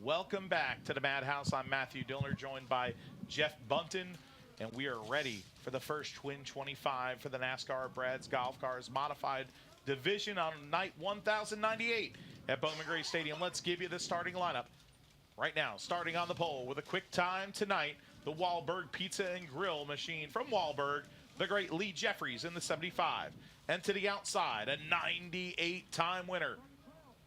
Welcome back to the Madhouse. I'm Matthew Dillner, joined by Jeff Bunton, and we are ready for the first Twin 25 for the NASCAR Brad's Golf Cars Modified Division on night 1098 at Bowman Gray Stadium. Let's give you the starting lineup right now. Starting on the pole with a quick time tonight, the Wahlberg Pizza and Grill machine from Wahlberg, the great Lee Jeffries in the 75. And to the outside, a 98-time winner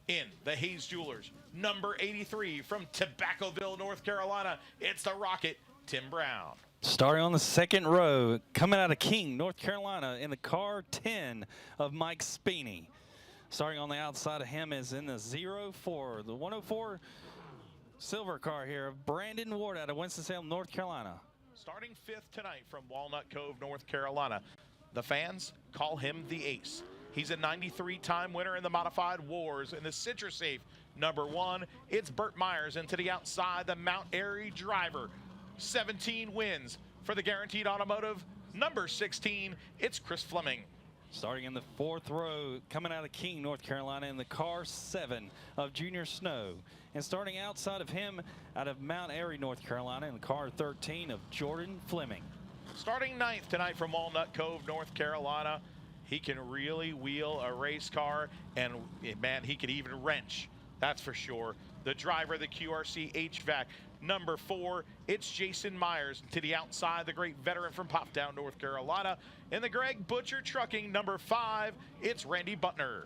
in the Hayes Jewelers, number 83 from Tobaccoville, North Carolina. It's the Rocket, Tim Brown. Starting on the second row, coming out of King, North Carolina, in the car 10 of Mike Speeney. Starting on the outside of him is in the 04, the 104 silver car here of Brandon Ward out of Winston-Salem, North Carolina. Starting fifth tonight from Walnut Cove, North Carolina. The fans call him the Ace. He's a 93-time winner in the Modified Wars. In the Citrus Safe, number 1, it's Burt Myers. And to the outside, the Mount Airy driver. 17 wins for the Guaranteed Automotive. Number 16, it's Chris Fleming. Starting in the fourth row, coming out of King, North Carolina, in the car 7 of Junior Snow. And starting outside of him, out of Mount Airy, North Carolina, in the car 13 of Jordan Fleming. Starting ninth tonight from Walnut Cove, North Carolina. He can really wheel a race car, and man, he could even wrench. That's for sure. The driver of the QRC HVAC, number 4, it's Jason Myers. To the outside, the great veteran from Poptown, North Carolina. In the Greg Butcher Trucking, number 5, it's Randy Butner.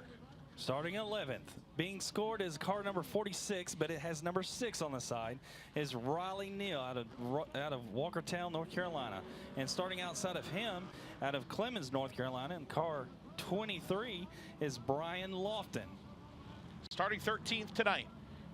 Starting 11th, being scored is car number 46, but it has number 6 on the side, is Riley Neal out of Walkertown, North Carolina. And starting outside of him, out of Clemens, North Carolina, in car 23 is Brian Lofton. Starting 13th tonight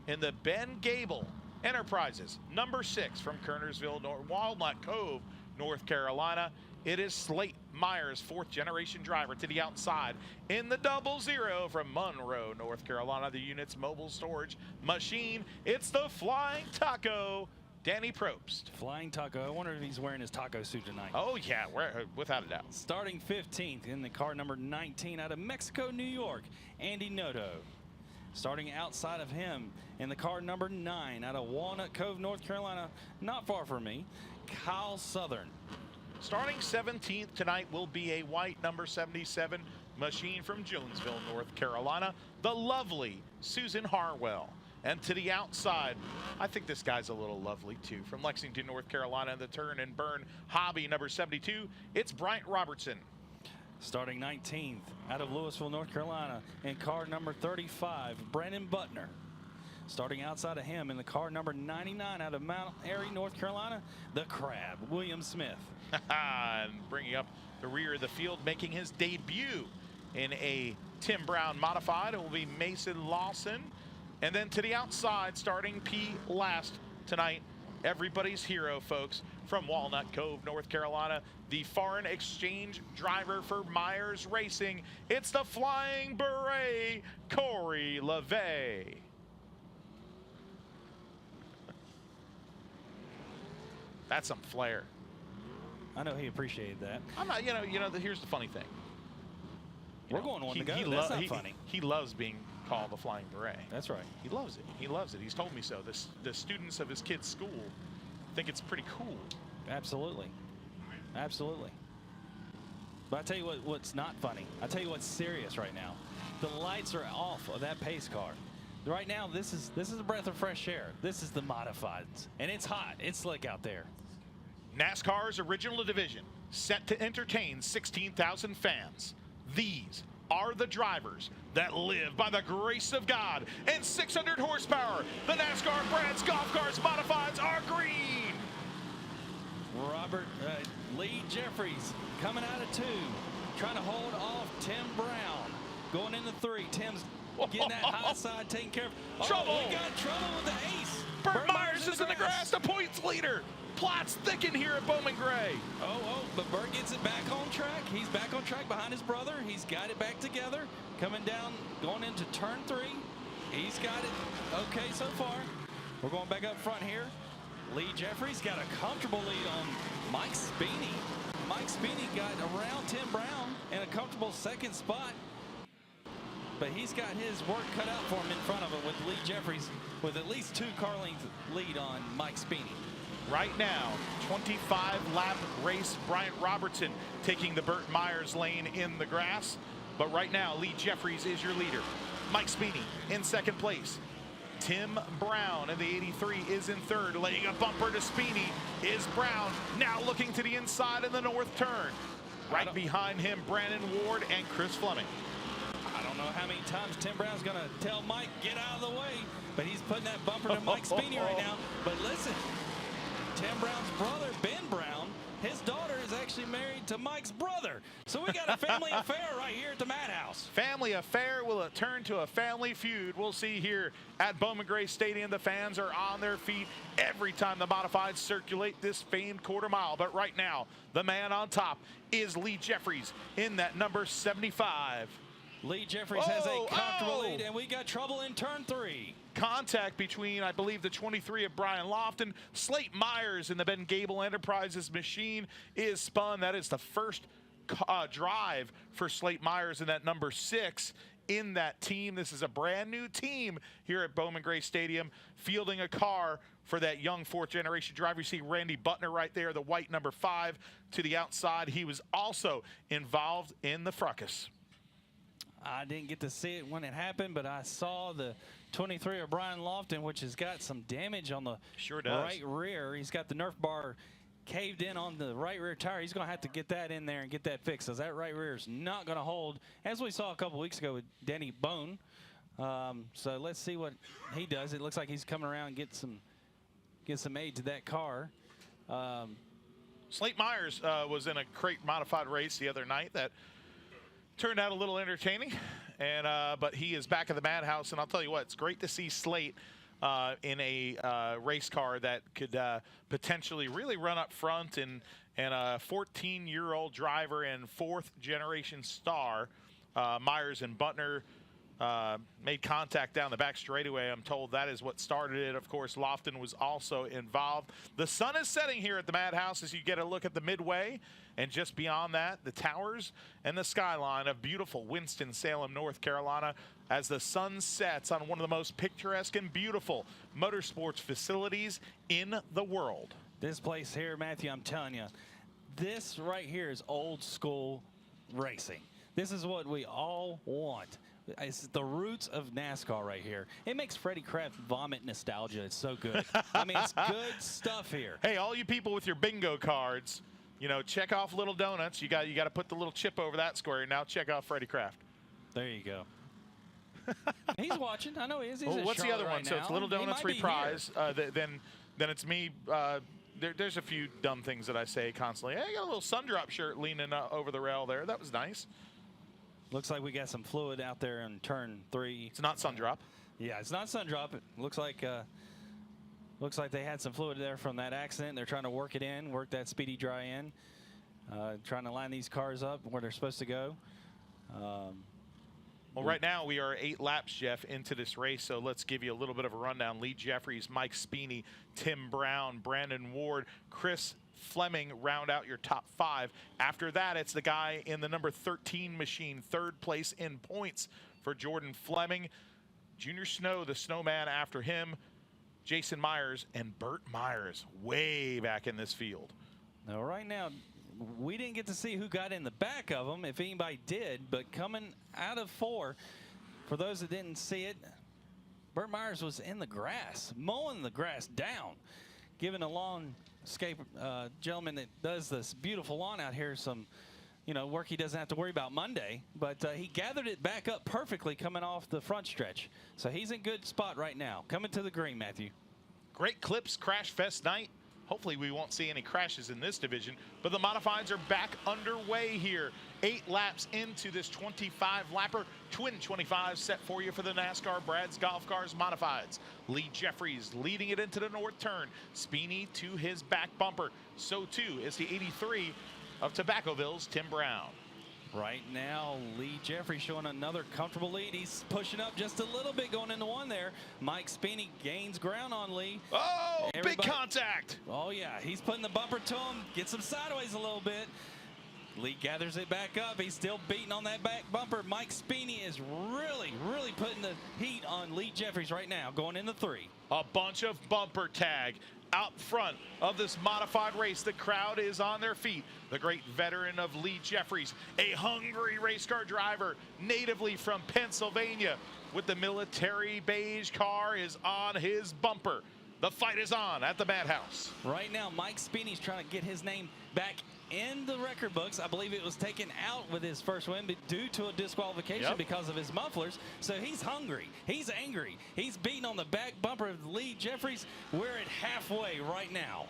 in the Ben Gable Enterprises, number 6 from Kernersville, Walnut Cove, North Carolina. It is Slate Myers, 4th-generation driver. To the outside in the 00 from Monroe, North Carolina, the unit's mobile storage machine. It's the Flying Taco, Danny Probst. Flying Taco. I wonder if he's wearing his taco suit tonight. Oh, yeah, without a doubt. Starting 15th in the car number 19 out of Mexico, New York, Andy Noto. Starting outside of him in the car number 9 out of Walnut Cove, North Carolina, not far from me, Kyle Southern. Starting 17th tonight will be a white number 77 machine from Jonesville, North Carolina, the lovely Susan Harwell. And to the outside, I think this guy's a little lovely too, from Lexington, North Carolina, the Turn and Burn Hobby number 72, it's Bryant Robertson. Starting 19th out of Louisville, North Carolina, in car number 35, Brandon Butner. Starting outside of him in the car number 99 out of Mount Airy, North Carolina, the Crab, William Smith. And bringing up the rear of the field, making his debut in a Tim Brown modified, it will be Mason Lawson. And then to the outside, starting P last tonight, everybody's hero, folks, from Walnut Cove, North Carolina, the foreign exchange driver for Myers Racing. It's the Flying Beret, Corey LeVay. That's some flair. I know he appreciated that. I'm not, here's the funny thing. We're going one to go. That's not funny. He loves being called the Flying Beret. That's right. He loves it. He loves it. He's told me so. The students of his kid's school think it's pretty cool. Absolutely. Absolutely. But I tell you what's not funny. I tell you what's serious right now. The lights are off of that pace car. right now, this is a breath of fresh air. This is the modifieds, and it's hot. It's slick out there. NASCAR's original division, set to entertain 16,000 fans. These are the drivers that live by the grace of God and 600 horsepower. The NASCAR Brad's Golf Cars Modifieds are green. Lee Jeffries coming out of 2, trying to hold off Tim Brown. Going into 3, Tim's getting that high side taken care of. Trouble. We got trouble with the ace. Burt Myers is in the grass, the points leader. Plots thicken here at Bowman Gray. But Burt gets it back on track. He's back on track behind his brother. He's got it back together. Coming down, going into turn 3. He's got it okay so far. We're going back up front here. Lee Jeffries got a comfortable lead on Mike Speeney. Mike Speeney got around Tim Brown in a comfortable 2nd spot. But he's got his work cut out for him in front of him with Lee Jeffries with at least 2 car lengths lead on Mike Speeney. Right now, 25-lap race, Bryant Robertson taking the Burt Myers lane in the grass. But right now, Lee Jeffries is your leader. Mike Speeney in 2nd place. Tim Brown in the 83 is in 3rd. Laying a bumper to Speeney is Brown, now looking to the inside in the north turn. Right behind him, Brandon Ward and Chris Fleming. I don't know how many times Tim Brown's going to tell Mike, get out of the way. But he's putting that bumper to Mike Speeney right now. But listen, Tim Brown's brother, Ben Brown, his daughter is actually married to Mike's brother. So we got a family affair right here at the Madhouse. Family affair, will it turn to a family feud? We'll see here at Bowman Gray Stadium. The fans are on their feet every time the modifieds circulate this famed quarter mile. But right now, the man on top is Lee Jeffries in that number 75. Lee Jeffries has a comfortable lead, and we got trouble in turn 3. Contact between, I believe, the 23 of Brian Lofton. Slate Myers in the Ben Gable Enterprises machine is spun. That is the first drive for Slate Myers in that number 6 in that team. This is a brand new team here at Bowman Gray Stadium, fielding a car for that young 4th-generation driver. You see Randy Butner right there, the white number 5 to the outside. He was also involved in the fracas. I didn't get to see it when it happened, but I saw the 23 of Brian Lofton, which has got some damage on the right rear. He's got the Nerf bar caved in on the right rear tire. He's going to have to get that in there and get that fixed, because that right rear is not going to hold, as we saw a couple weeks ago with Denny Bone. So let's see what he does. It looks like he's coming around and get some aid to that car. Slate Myers was in a crate modified race the other night that turned out a little entertaining, and but he is back at the Madhouse, and I'll tell you what, it's great to see Slate in a race car that could potentially really run up front, and a 14-year-old driver and 4th-generation star. Myers and Butner made contact down the back straightaway. I'm told that is what started it. Of course, Lofton was also involved. The sun is setting here at the Madhouse as you get a look at the midway, and just beyond that, the towers and the skyline of beautiful Winston-Salem, North Carolina, as the sun sets on one of the most picturesque and beautiful motorsports facilities in the world. This place here, Matthew, I'm telling you, this right here is old school racing. This is what we all want. It's the roots of NASCAR right here. It makes Freddie Kraft vomit nostalgia. It's so good. I mean, it's good stuff here. Hey, all you people with your bingo cards, you know, check off Little Donuts. You got to put the little chip over that square. Now check off Freddie Kraft. There you go. He's watching. I know he is. He's what's the other one? So it's Little Donuts reprise. Then it's me. There's a few dumb things that I say constantly. Hey, I got a little Sundrop shirt leaning over the rail there. That was nice. Looks like we got some fluid out there in turn 3. It's not Sundrop. Yeah, it's not Sundrop. It looks like they had some fluid there from that accident. They're trying to work it in, work that speedy dry in, trying to line these cars up where they're supposed to go. Well, right now we are 8 laps, Jeff, into this race, so let's give you a little bit of a rundown. Lee Jeffries, Mike Speeney, Tim Brown, Brandon Ward, Chris Fleming round out your top 5. After that, it's the guy in the number 13 machine, 3rd place in points for Jordan Fleming. Junior Snow, the snowman after him, Jason Myers, and Burt Myers way back in this field. Now, right now, we didn't get to see who got in the back of them, if anybody did, but coming out of 4, for those that didn't see it, Burt Myers was in the grass, mowing the grass down, giving a landscape gentleman that does this beautiful lawn out here some, work he doesn't have to worry about Monday. But he gathered it back up perfectly coming off the front stretch. So he's in good spot right now. Coming to the green, Matthew. Great Clips Crash Fest night. Hopefully we won't see any crashes in this division, but the modifieds are back underway here. 8 laps into this 25-lapper. Twin 25 set for you for the NASCAR Brad's Golf Cars Modifieds. Lee Jeffries leading it into the north turn. Speeney to his back bumper. So too is the 83 of Tobaccoville's Tim Brown. Right now, Lee Jeffries showing another comfortable lead. He's pushing up just a little bit going into one there. Mike Speeney gains ground on Lee. Oh, big contact. Oh, yeah. He's putting the bumper to him. Gets him sideways a little bit. Lee gathers it back up. He's still beating on that back bumper. Mike Speeney is really putting the heat on Lee Jeffries right now, going into 3. A bunch of bumper tag out front of this modified race. The crowd is on their feet. The great veteran of Lee Jeffries, a hungry race car driver, natively from Pennsylvania, with the military beige car, is on his bumper. The fight is on at the Madhouse. Right now, Mike Speeney's trying to get his name back in the record books. I believe it was taken out with his first win due to a disqualification because of his mufflers. So he's hungry. He's angry. He's beating on the back bumper of Lee Jeffries. We're at halfway right now.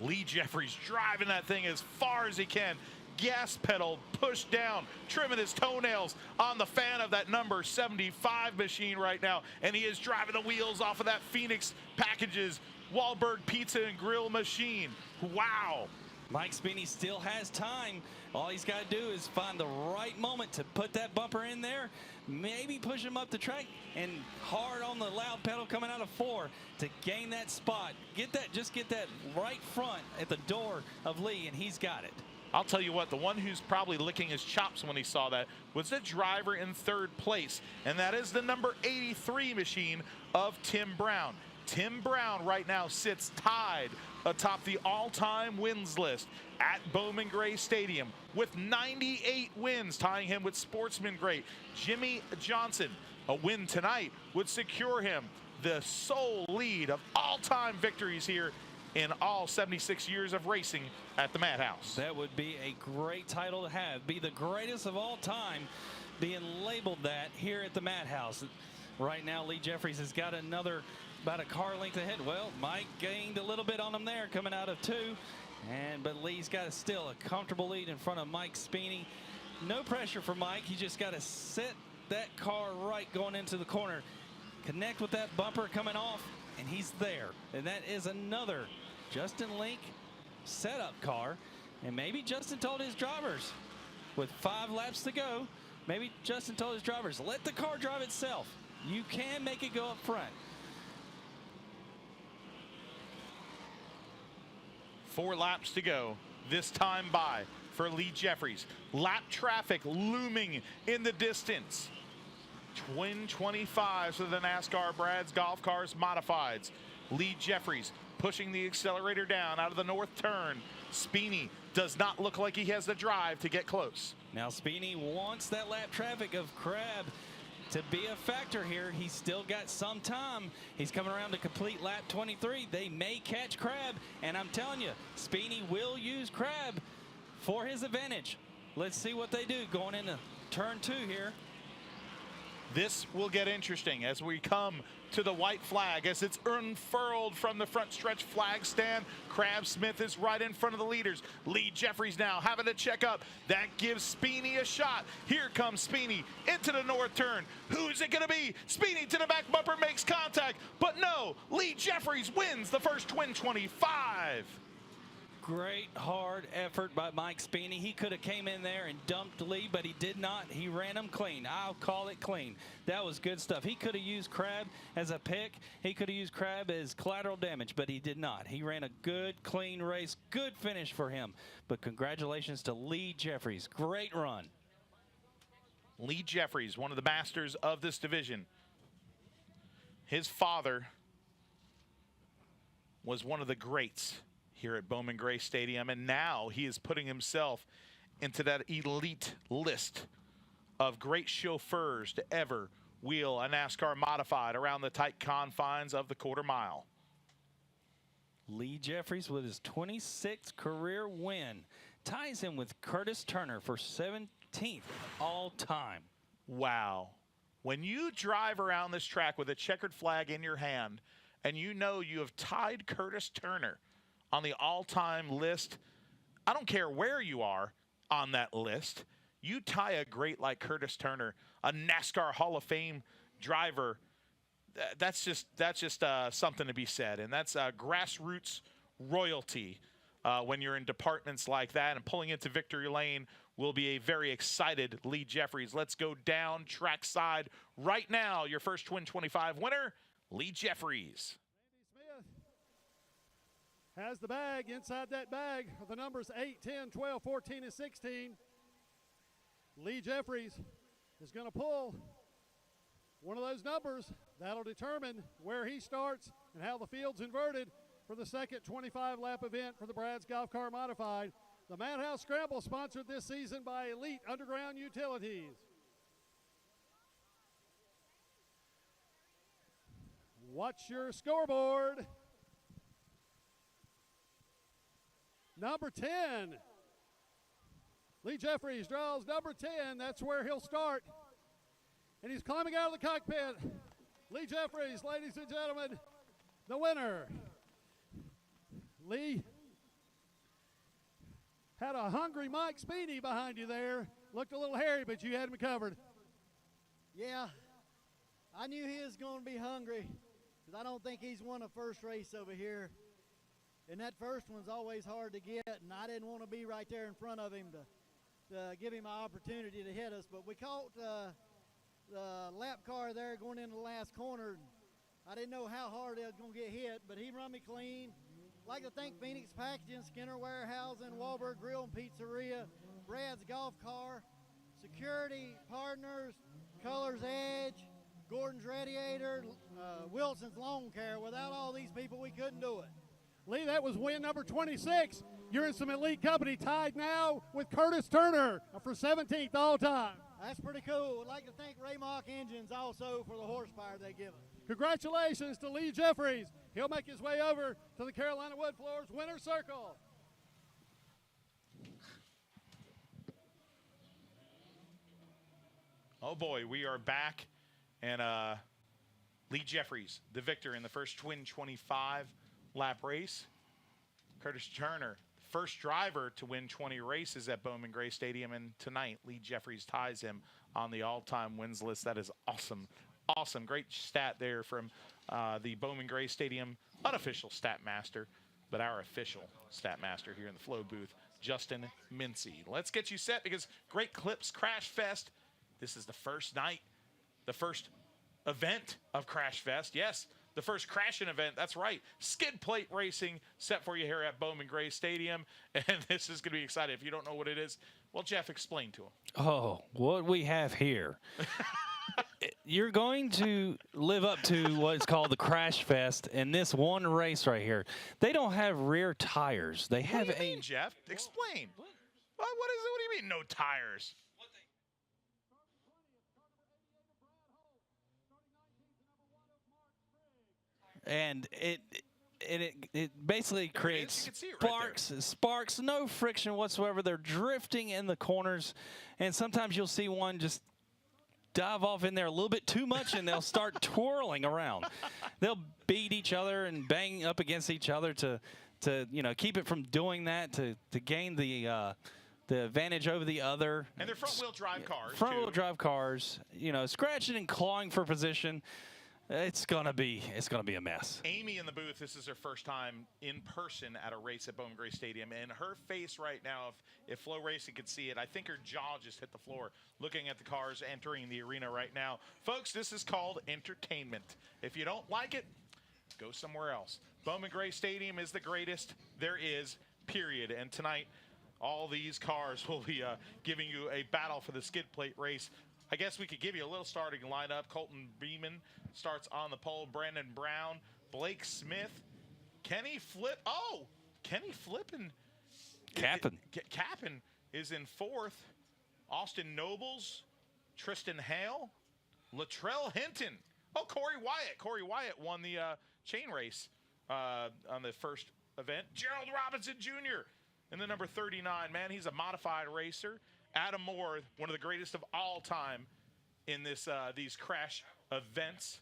Lee Jeffries driving that thing as far as he can. Gas pedal pushed down, trimming his toenails on the fan of that number 75 machine right now. And he is driving the wheels off of that Phoenix Packages Wahlberg Pizza and Grill machine. Wow. Mike Speeney still has time. All he's got to do is find the right moment to put that bumper in there, maybe push him up the track, and hard on the loud pedal coming out of 4 to gain that spot. Just get that right front at the door of Lee, and he's got it. I'll tell you what, the one who's probably licking his chops when he saw that was the driver in 3rd place, and that is the number 83 machine of Tim Brown. Tim Brown right now sits tied atop the all-time wins list at Bowman Gray Stadium with 98 wins, tying him with sportsman great Jimmy Johnson. A win tonight would secure him the sole lead of all-time victories here in all 76 years of racing at the Madhouse. That would be a great title to have. Be the greatest of all time, being labeled that here at the Madhouse. Right now, Lee Jeffries has got about a car length ahead. Well, Mike gained a little bit on him there coming out of 2. But Lee's got still a comfortable lead in front of Mike Speeney. No pressure for Mike. He just got to set that car right going into the corner. Connect with that bumper coming off, and he's there. And that is another Justin Link setup car. And maybe Justin told his drivers, with 5 laps to go, maybe Justin told his drivers, let the car drive itself. You can make it go up front. 4 laps to go. This time by for Lee Jeffries. Lap traffic looming in the distance. Twin 25s for the NASCAR Brad's Golf Cars Modifieds. Lee Jeffries pushing the accelerator down out of the north turn. Speeney does not look like he has the drive to get close. Now Speeney wants that lap traffic of Crabb to be a factor here. He's still got some time. He's coming around to complete lap 23. They may catch Crabb, and I'm telling you, Speeney will use Crabb for his advantage. Let's see what they do going into turn 2 here. This will get interesting as we come to the white flag as it's unfurled from the front stretch flag stand. Crabb Smith is right in front of the leaders. Lee Jeffries now having to check up. That gives Speeney a shot. Here comes Speeney into the north turn. Who's it going to be? Speeney to the back bumper makes contact, but no, Lee Jeffries wins the first Twin 25. Great hard effort by Mike Speeney. He could have came in there and dumped Lee, but he did not. He ran him clean. I'll call it clean. That was good stuff. He could have used Crabb as a pick. He could have used Crabb as collateral damage, but he did not. He ran a good, clean race. Good finish for him. But congratulations to Lee Jeffries. Great run. Lee Jeffries, one of the masters of this division. His father was one of the greats here at Bowman Gray Stadium, and now he is putting himself into that elite list of great chauffeurs to ever wheel a NASCAR modified around the tight confines of the quarter mile. Lee Jeffries with his 26th career win ties him with Curtis Turner for 17th all time. Wow. When you drive around this track with a checkered flag in your hand and you know you have tied Curtis Turner on the all-time list, I don't care where you are on that list, you tie a great like Curtis Turner, a NASCAR Hall of Fame driver, that's just something to be said. And that's grassroots royalty when you're in departments like that. And pulling into victory lane will be a very excited Lee Jeffries. Let's go down trackside right now. Your first Twin 25 winner, Lee Jeffries. Smith has the bag. Inside that bag are the numbers 8, 10, 12, 14, and 16. Lee Jeffries is going to pull one of those numbers. That'll determine where he starts and how the field's inverted for the second 25-lap event for the Brad's Golf Car Modified. The Madhouse Scramble, sponsored this season by Elite Underground Utilities. Watch your scoreboard. Number 10. Lee Jeffries draws number 10. That's where he'll start. And he's climbing out of the cockpit. Lee Jeffries, ladies and gentlemen, the winner. Lee had a hungry Mike Speedy behind you there. Looked a little hairy, but you had him covered. Yeah, I knew he was going to be hungry because I don't think he's won a first race over here. And that first one's always hard to get, and I didn't want to be right there in front of him to give him an opportunity to hit us. But we caught the lap car there going into the last corner. I didn't know how hard it was going to get hit, but he run me clean. Like to thank Phoenix Packaging, Skinner Warehousing, Wahlberg Grill and Pizzeria, Brad's Golf Car, Security Partners, Colors Edge, Gordon's Radiator, Wilson's Lawn Care. Without all these people, we couldn't do it. Lee, that was win number 26. You're in some elite company, tied now with Curtis Turner for 17th all time. That's pretty cool. I'd like to thank Raymock Engines also for the horsepower they give us. Congratulations to Lee Jeffries. He'll make his way over to the Carolina Wood Floors winner's circle. Oh boy, we are back, and Lee Jeffries, the victor in the first Twin 25-lap race. Curtis Turner, first driver to win 20 races at Bowman Gray Stadium, and tonight Lee Jeffries ties him on the all-time wins list. That is awesome. Awesome. Great stat there from the Bowman Gray Stadium unofficial stat master, but our official stat master here in the Flow booth, Justin Mincy. Let's get you set because Great Clips Crash Fest. This is the first night, the first event of Crash Fest. Yes, the first crashing event. That's right. Skid plate racing set for you here at Bowman Gray Stadium. And this is going to be exciting. If you don't know what it is, well, Jeff, explain to him. Oh, what we have here. You're going to live up to what's called the Crash Fest in this one race right here. They don't have rear tires. They have What do you mean, Jeff? Explain. What is it? What do you mean no tires? And it basically creates You can see it right sparks, no friction whatsoever. They're drifting in the corners, and sometimes you'll see one just dive off in there a little bit too much, and they'll start twirling around. They'll beat each other and bang up against each other to keep it from doing that, to gain the advantage over the other. And they're front-wheel drive cars. Front-wheel drive cars, scratching and clawing for position. It's gonna be a mess. Amy in the booth, this is her first time in person at a race at Bowman Gray Stadium, and her face right now, if Flow Racing could see it, I think her jaw just hit the floor looking at the cars entering the arena right now. Folks, this is called entertainment. If you don't like it, go somewhere else. Bowman Gray Stadium is the greatest there is, period. And tonight, all these cars will be giving you a battle for the skid plate race. I guess we could give you a little starting lineup. Colton Beeman starts on the pole. Brandon Brown, Blake Smith, Kenny Flip. Oh, Kenny Flippin. Cappin is in fourth. Austin Nobles, Tristan Hale, Latrell Hinton. Oh, Corey Wyatt. Corey Wyatt won the chain race on the first event. Gerald Robinson Jr. in the number 39. Man, he's a modified racer. Adam Moore, one of the greatest of all time in these crash events.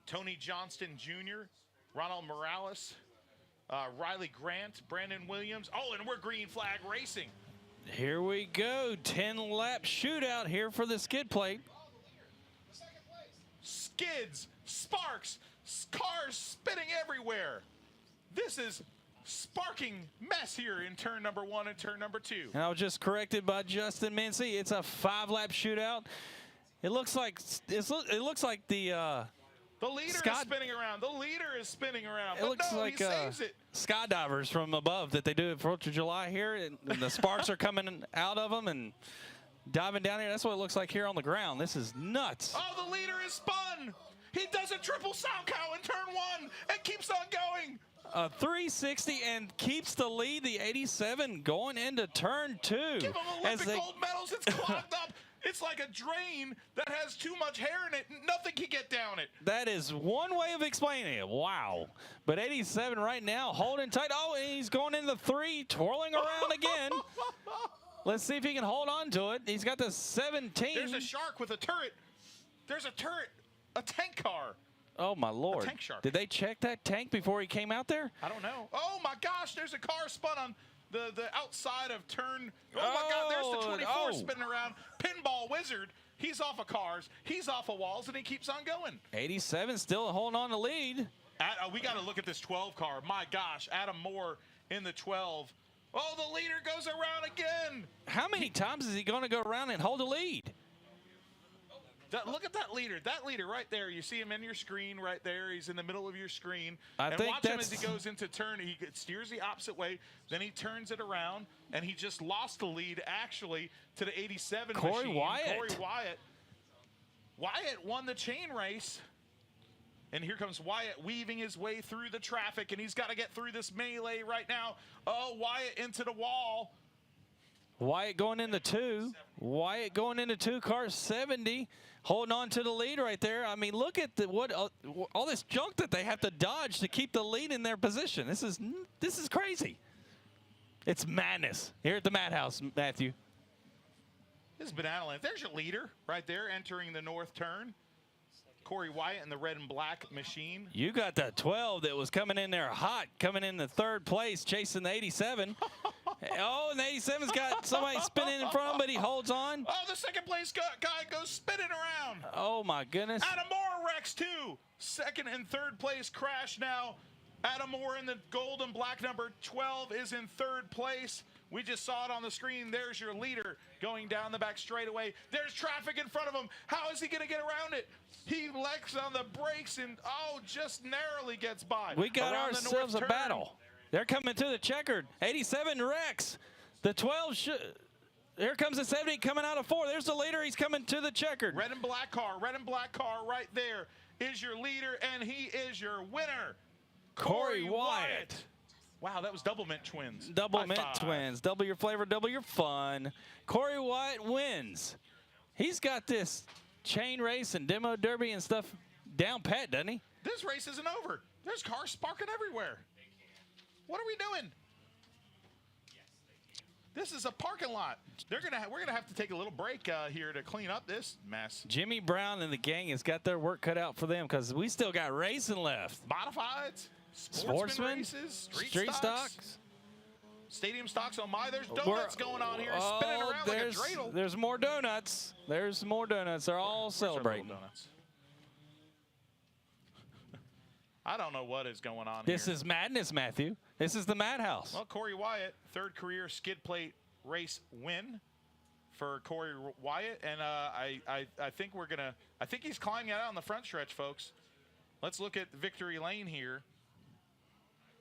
Tony Johnston Jr., Ronald Morales, Riley Grant, Brandon Williams. Oh, and we're green flag racing. Here we go. 10-lap shootout here for the skid plate. Skids, sparks, cars spinning everywhere. This is sparking mess here in turn number 1 and turn number 2. And I was just corrected by Justin Mincy. It's a 5-lap shootout. It looks like The leader is spinning around. The leader is spinning around. It looks like he saves it. skydivers from above that they do at 4th of July here, and the sparks are coming out of them and diving down here. That's what it looks like here on the ground. This is nuts. Oh, the leader is spun. He does a triple sow cow in turn 1 and keeps on going. A 360 and keeps the lead. The 87 going into turn 2. Give him Olympic gold medals. It's clogged up. It's like a drain that has too much hair in it. Nothing can get down it. That is one way of explaining it. Wow. But 87 right now holding tight. Oh, and he's going into 3, twirling around again. Let's see if he can hold on to it. He's got the 17. There's a shark with a turret. There's a turret. A tank car. Oh, my Lord. A tank shark. Did they check that tank before he came out there? I don't know. Oh, my gosh. There's a car spun on the outside of turn. Oh, my God. There's the 24 spinning around. Pinball Wizard. He's off of cars. He's off of walls, and he keeps on going. 87 still holding on to lead. We got to look at this 12 car. My gosh. Adam Moore in the 12. Oh, the leader goes around again. How many times is he going to go around and hold a lead? Look at that leader. That leader right there. You see him in your screen right there. He's in the middle of your screen. I think watch him as he goes into turn. He steers the opposite way. Then he turns it around, and he just lost the lead, actually, to the 87 Corey machine. Wyatt. Corey Wyatt. Wyatt won the chain race. And here comes Wyatt weaving his way through the traffic, and he's got to get through this melee right now. Oh, Wyatt into the wall. Wyatt going into 2. Wyatt going into 2. Car 70. Holding on to the lead right there. I mean, look at all this junk that they have to dodge to keep the lead in their position. This is crazy. It's madness here at the Madhouse, Matthew. This is banana land. There's your leader right there entering the north turn. Corey Wyatt in the red and black machine. You got the 12 that was coming in there hot, coming in the 3rd place, chasing the 87. Oh, and the 87's got somebody spinning in front of him, but he holds on. Oh, the 2nd place guy goes spinning around. Oh, my goodness. Adam Moore wrecks too. 2nd and 3rd place crash now. Adam Moore in the gold and black number 12 is in 3rd place. We just saw it on the screen. There's your leader going down the back straightaway. There's traffic in front of him. How is he going to get around it? He lecks on the brakes and, just narrowly gets by. We got ourselves a battle. They're coming to the checkered. 87 wrecks. The 12 here comes the 70 coming out of 4. There's the leader. He's coming to the checkered. Red and black car right there is your leader, and he is your winner. Corey Wyatt. Wow, that was double mint twins. Double mint twins. Double your flavor, double your fun. Corey Wyatt wins. He's got this chain race and demo derby and stuff down pat, doesn't he? This race isn't over. There's cars sparking everywhere. What are we doing? This is a parking lot. We're gonna have to take a little break here to clean up this mess. Jimmy Brown and the gang has got their work cut out for them because we still got racing left. Modifieds, sportsman races, street stocks, stadium stocks. Oh my, there's donuts going on here, spinning around like a dreidel. There's more donuts. There's more donuts. They're all celebrating. Donuts. I don't know what is going on This here. is madness, Matthew. This is the Madhouse. Well, Corey Wyatt, 3rd career skid plate race win for Corey Wyatt, and I think I think he's climbing out on the front stretch, folks. Let's look at victory lane here.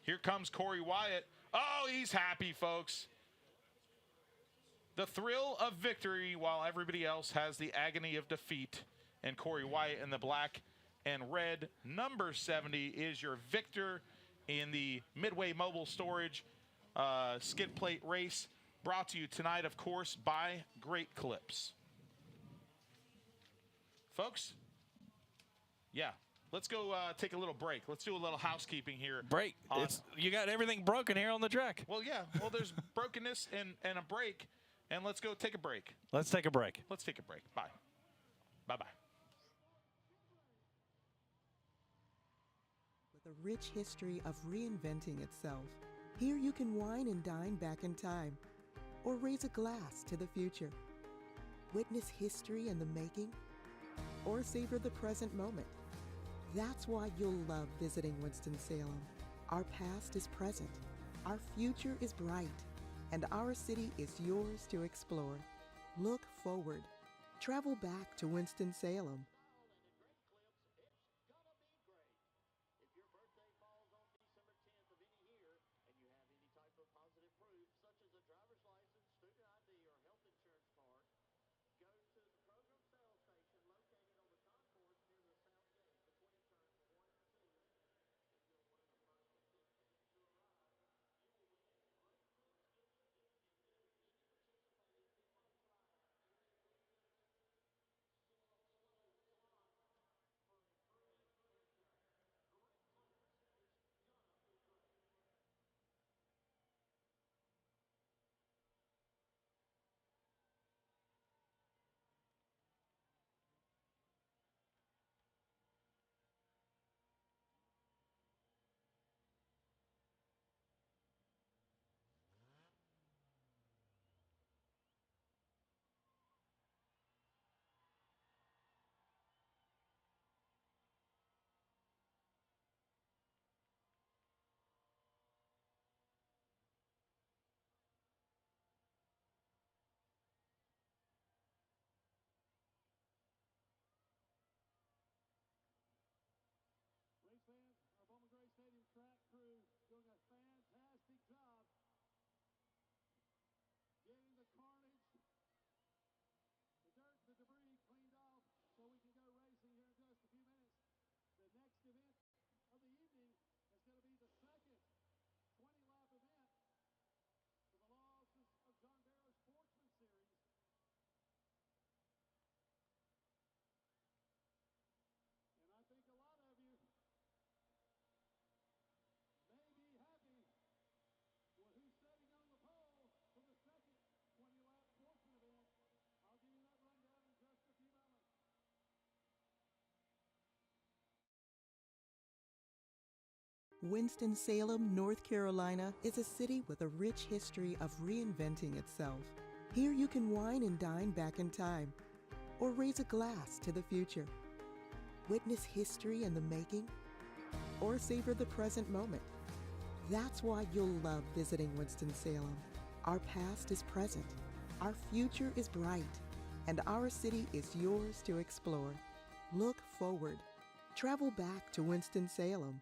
Here comes Corey Wyatt. Oh, he's happy, folks. The thrill of victory while everybody else has the agony of defeat. And Corey Wyatt in the black and red number 70 is your victor in the Midway Mobile Storage skid plate race, brought to you tonight, of course, by Great Clips. Folks, yeah, let's go take a little break. Let's do a little housekeeping here. Break. You got everything broken here on the track. Well, yeah. Well, there's brokenness and a break, and let's go take a break. Let's take a break. Let's take a break. Bye. Bye-bye. With a rich history of reinventing itself, here you can wine and dine back in time, or raise a glass to the future. Witness history in the making, or savor the present moment. That's why you'll love visiting Winston-Salem. Our past is present, our future is bright, and our city is yours to explore. Look forward. Travel back to Winston-Salem. Race fans, our Bowman Gray Stadium track crew doing a fantastic job getting the carnage, the dirt, the debris cleaned off so we can go racing here in just a few minutes. The next event of the evening is going to be the second 20-lap event for the Laws of John Barrow Sportsman Series. And I think a lot of you may be happy with who's sitting on the pole for the second 20-lap sportsman event. I'll give you that rundown in just a few moments. Winston-Salem, North Carolina is a city with a rich history of reinventing itself. Here you can wine and dine back in time, or raise a glass to the future. Witness history in the making, or savor the present moment. That's why you'll love visiting Winston-Salem. Our past is present, our future is bright, and our city is yours to explore. Look forward. Travel back to Winston-Salem.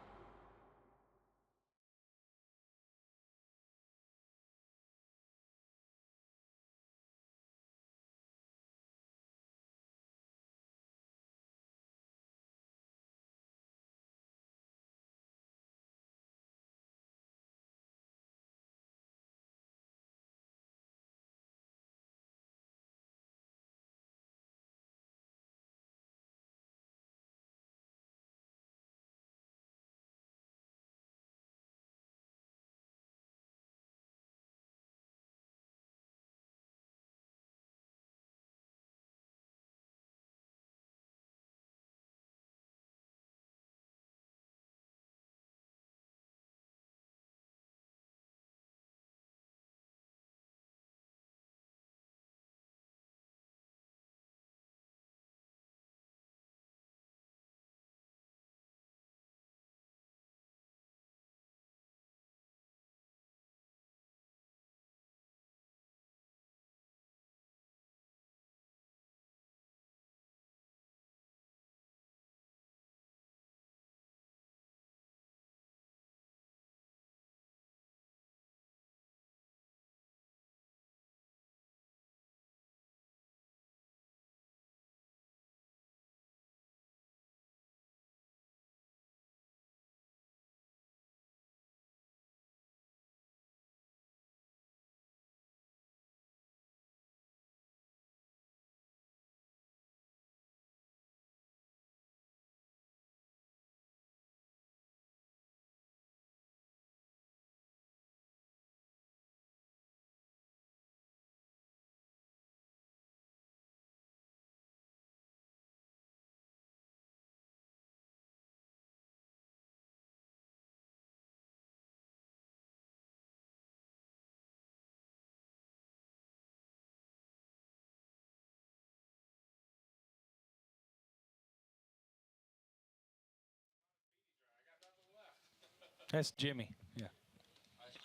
That's Jimmy. Yeah.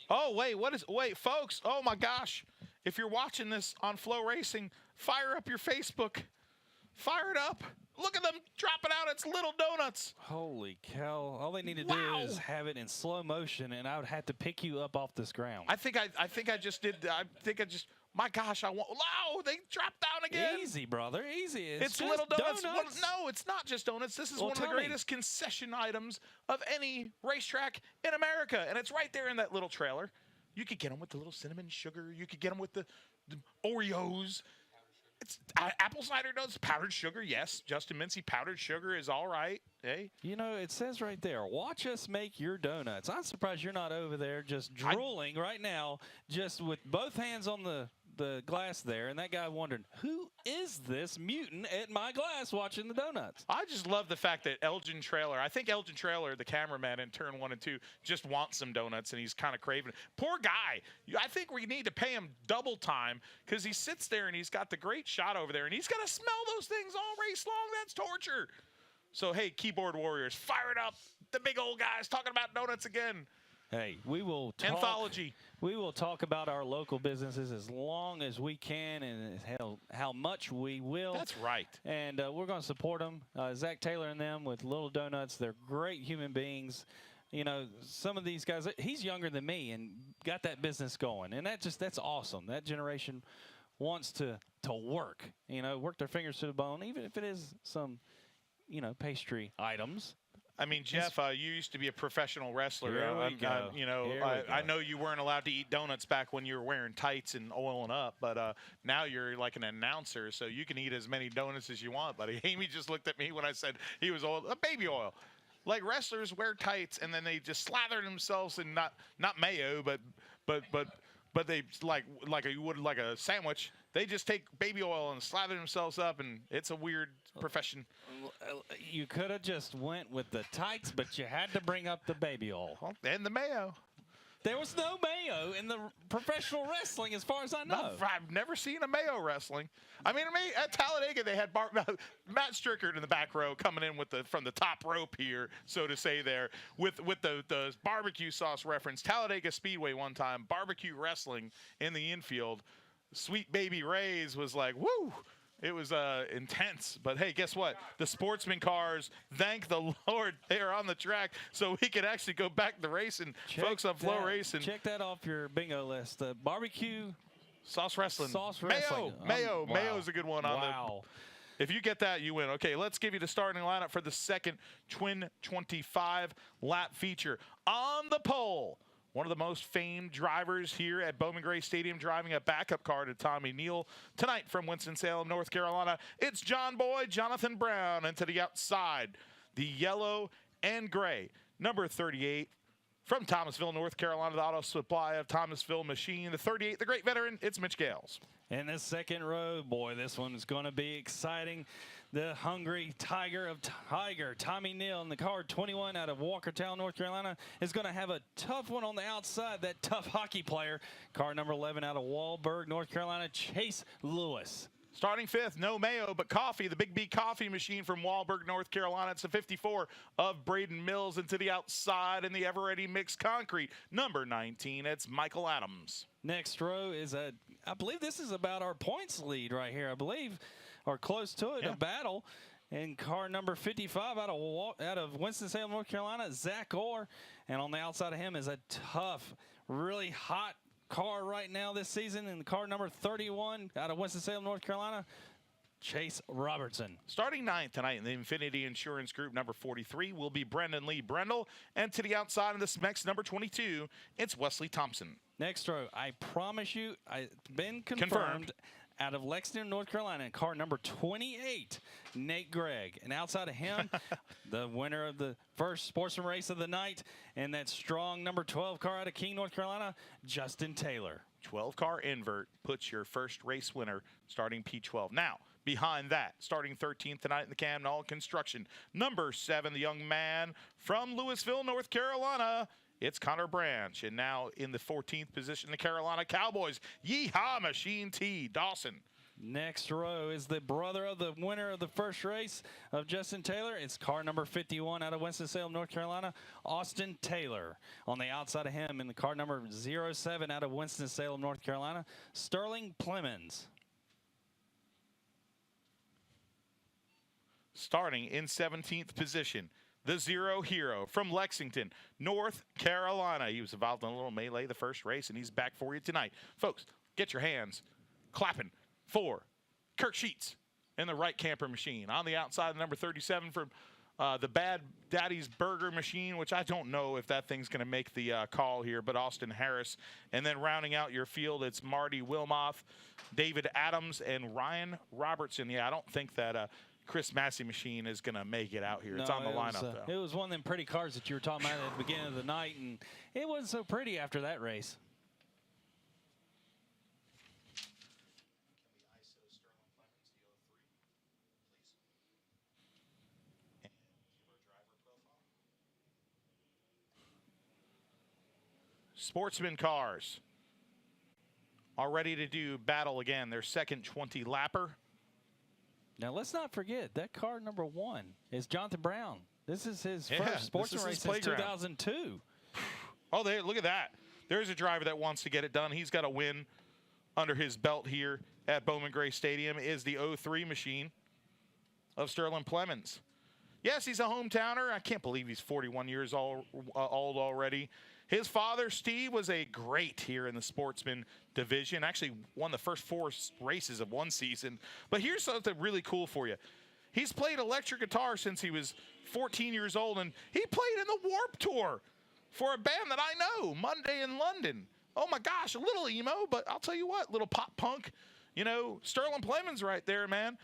Oh, wait, folks. Oh, my gosh. If you're watching this on Flow Racing, fire up your Facebook. Fire it up. Look at them dropping out. It's little donuts. Holy cow. All they need to Wow. do is have it in slow motion, and I would have to pick you up off this ground. I think I just did. My gosh, wow, they dropped down again. Easy, brother. Easy. It's just little donuts. donuts. Well, no, it's not just donuts. This is Well, one of the tell me. greatest concession items of any racetrack in America, and it's right there in that little trailer. You could get them with the little cinnamon sugar. You could get them with the Oreos. It's apple cider donuts, powdered sugar. Yes, Justin Mincy, powdered sugar is all right. Hey, You know, it says right there, watch us make your donuts. I'm surprised you're not over there just drooling right now, just with both hands on the glass there, and that guy wondering, who is this mutant at my glass watching the donuts? I just love the fact that Elgin Trailer, I think Elgin Trailer, the cameraman in turn 1 and 2, just wants some donuts, and he's kind of craving it. Poor guy. I think we need to pay him double time because he sits there and he's got the great shot over there, and he's got to smell those things all race long. That's torture. So, hey, keyboard warriors, fire it up. The big old guy's talking about donuts again. Hey, we will talk. Anthology. We will talk about our local businesses as long as we can and how much we will. That's right. And we're going to support them. Zach Taylor and them with Little Donuts. They're great human beings. You know, some of these guys, he's younger than me and got that business going. And that's awesome. That generation wants to work, work their fingers to the bone, even if it is some, pastry items. I mean, Jeff, you used to be a professional wrestler. Here we go. I know you weren't allowed to eat donuts back when you were wearing tights and oiling up, but now you're like an announcer, so you can eat as many donuts as you want, buddy. Amy just looked at me when I said he was oil, baby oil. Like wrestlers wear tights and then they just slather themselves in not mayo, but they like you would like a sandwich. They just take baby oil and slather themselves up, and it's a weird profession. You could have just went with the tights, but you had to bring up the baby oil. And the mayo. There was no mayo in the professional wrestling, as far as I know. I've never seen a mayo wrestling. I mean, at Talladega, they had Matt Strickard in the back row coming in from the top rope here, so to say, there with the barbecue sauce reference. Talladega Speedway one time, barbecue wrestling in the infield. Sweet Baby Ray's was like, woo! It was intense. But, hey, guess what? The sportsman cars, thank the Lord, they are on the track so we can actually go back to racing. Folks on Flow Racing. Check that off your bingo list. Barbecue. Sauce wrestling. Mayo. Mayo. Wow. Mayo's a good one on wow. If you get that, you win. Okay, let's give you the starting lineup for the second Twin 25 lap feature. On the pole, one of the most famed drivers here at Bowman Gray Stadium, driving a backup car to Tommy Neal. Tonight from Winston-Salem, North Carolina, it's John Boy, Jonathan Brown. And to the outside, the yellow and gray, number 38. From Thomasville, North Carolina, the auto supply of Thomasville Machine. The 38, the great veteran, it's Mitch Gales. In the second row, boy, this one's going to be exciting. The hungry tiger of Tommy Neal in the car 21 out of Walkertown, North Carolina, is going to have a tough one on the outside. That tough hockey player, car number 11 out of Wahlberg, North Carolina, Chase Lewis. Starting fifth, no mayo, but coffee. The Big B Coffee Machine from Wahlberg, North Carolina. It's a 54 of Braden Mills. And to the outside in the ever-ready mixed concrete, number 19, it's Michael Adams. Next row is I believe this is about our points lead right here. I believe, or close to it, yeah. A battle. And car number 55 out of Winston-Salem, North Carolina, Zach Orr. And on the outside of him is a tough, really hot car right now this season, and car number 31 out of Winston-Salem, North Carolina, Chase Robertson. Starting ninth tonight in the Infinity Insurance Group, number 43, will be Brendan Lee Brendel. And to the outside of the specs, number 22, it's Wesley Thompson. Next row, I promise you, it's been confirmed. Out of Lexington, North Carolina, car number 28, Nate Gregg. And outside of him, the winner of the first sportsman race of the night, and that strong number 12 car out of King, North Carolina, Justin Taylor. 12-car invert puts your first race winner starting P12. Now, behind that, starting 13th tonight in the Camden All Construction, number 7, the young man from Louisville, North Carolina, it's Connor Branch. And now in the 14th position, the Carolina Cowboys, Yeehaw Machine T. Dawson. Next row is the brother of the winner of the first race of Justin Taylor. It's car number 51 out of Winston-Salem, North Carolina, Austin Taylor. On the outside of him in the car number 07 out of Winston-Salem, North Carolina, Sterling Plemons. Starting in 17th position, the Zero Hero from Lexington, North Carolina. He was involved in a little melee the first race, and he's back for you tonight. Folks, get your hands clapping for Kirk Sheets in the right camper machine. On the outside, number 37 from the Bad Daddy's Burger Machine, which I don't know if that thing's going to make the call here, but Austin Harris. And then rounding out your field, it's Marty Wilmoth, David Adams, and Ryan Robertson. Yeah, I don't think that Chris Massey machine is going to make it out here. It's on the lineup, though. It was one of them pretty cars that you were talking about at the beginning of the night, and it wasn't so pretty after that race. Sportsman cars are ready to do battle again. Their second 20-lapper. Now, let's not forget, that car number 1 is Jonathan Brown. This is his first sportsman race since 2002. Oh, look at that. There's a driver that wants to get it done. He's got a win under his belt here at Bowman Gray Stadium. Is the 03 machine of Sterling Plemons. Yes, he's a hometowner. I can't believe he's 41 years old already. His father, Steve, was a great here in the sportsman division. Actually won the first 4 races of one season. But here's something really cool for you. He's played electric guitar since he was 14 years old, and he played in the Warped Tour for a band that I know, Monday in London. Oh, my gosh, a little emo, but I'll tell you what, little pop punk. You know, Sterling Plemons right there, man.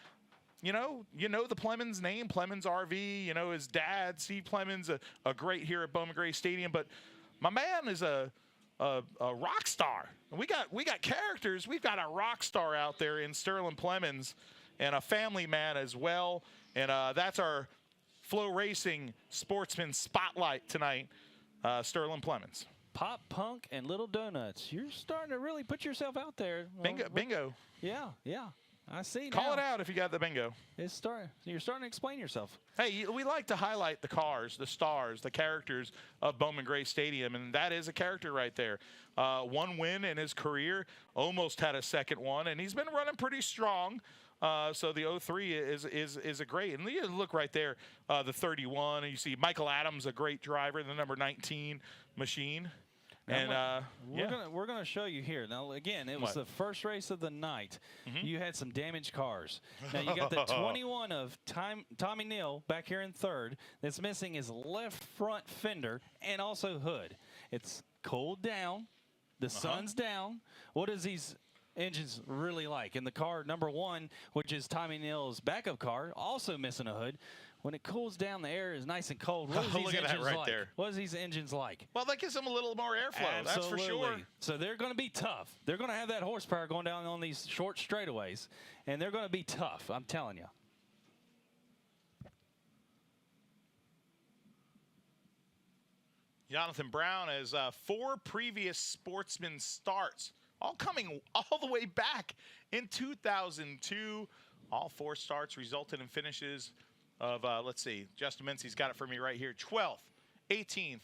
You know the Plemons name, Plemons RV. You know, his dad, Steve Plemons, a great here at Bowman Gray Stadium. But my man is a rock star. We got characters. We've got a rock star out there in Sterling Plemons, and a family man as well. And that's our Flow Racing Sportsman Spotlight tonight, Sterling Plemons. Pop punk and little donuts. You're starting to really put yourself out there. Bingo. Yeah. I see. Call it out if you got the bingo. You're starting to explain yourself. Hey, we like to highlight the cars, the stars, the characters of Bowman Gray Stadium, and that is a character right there. 1 win in his career, almost had a second one, and he's been running pretty strong. So the 03 is a great. And you look right there, the 31, and you see Michael Adams, a great driver, the number 19 machine. And we're gonna show you here. Now again, it was the first race of the night. You had some damaged cars. Now you got the 21 of Tommy Neal back here in third. That's missing his left front fender and also hood. It's cooled down. The sun's down. What is these engines really like? And the car number 1, which is Tommy Neal's backup car, also missing a hood. When it cools down, the air is nice and cold. What is these engines like? What is these engines like? Well, that gives them a little more airflow. That's for sure. So they're going to be tough. They're going to have that horsepower going down on these short straightaways, and they're going to be tough. I'm telling you. Jonathan Brown has 4 previous sportsman starts, all coming all the way back in 2002. All 4 starts resulted in finishes of, let's see, Justin Mincy's got it for me right here, 12th, 18th,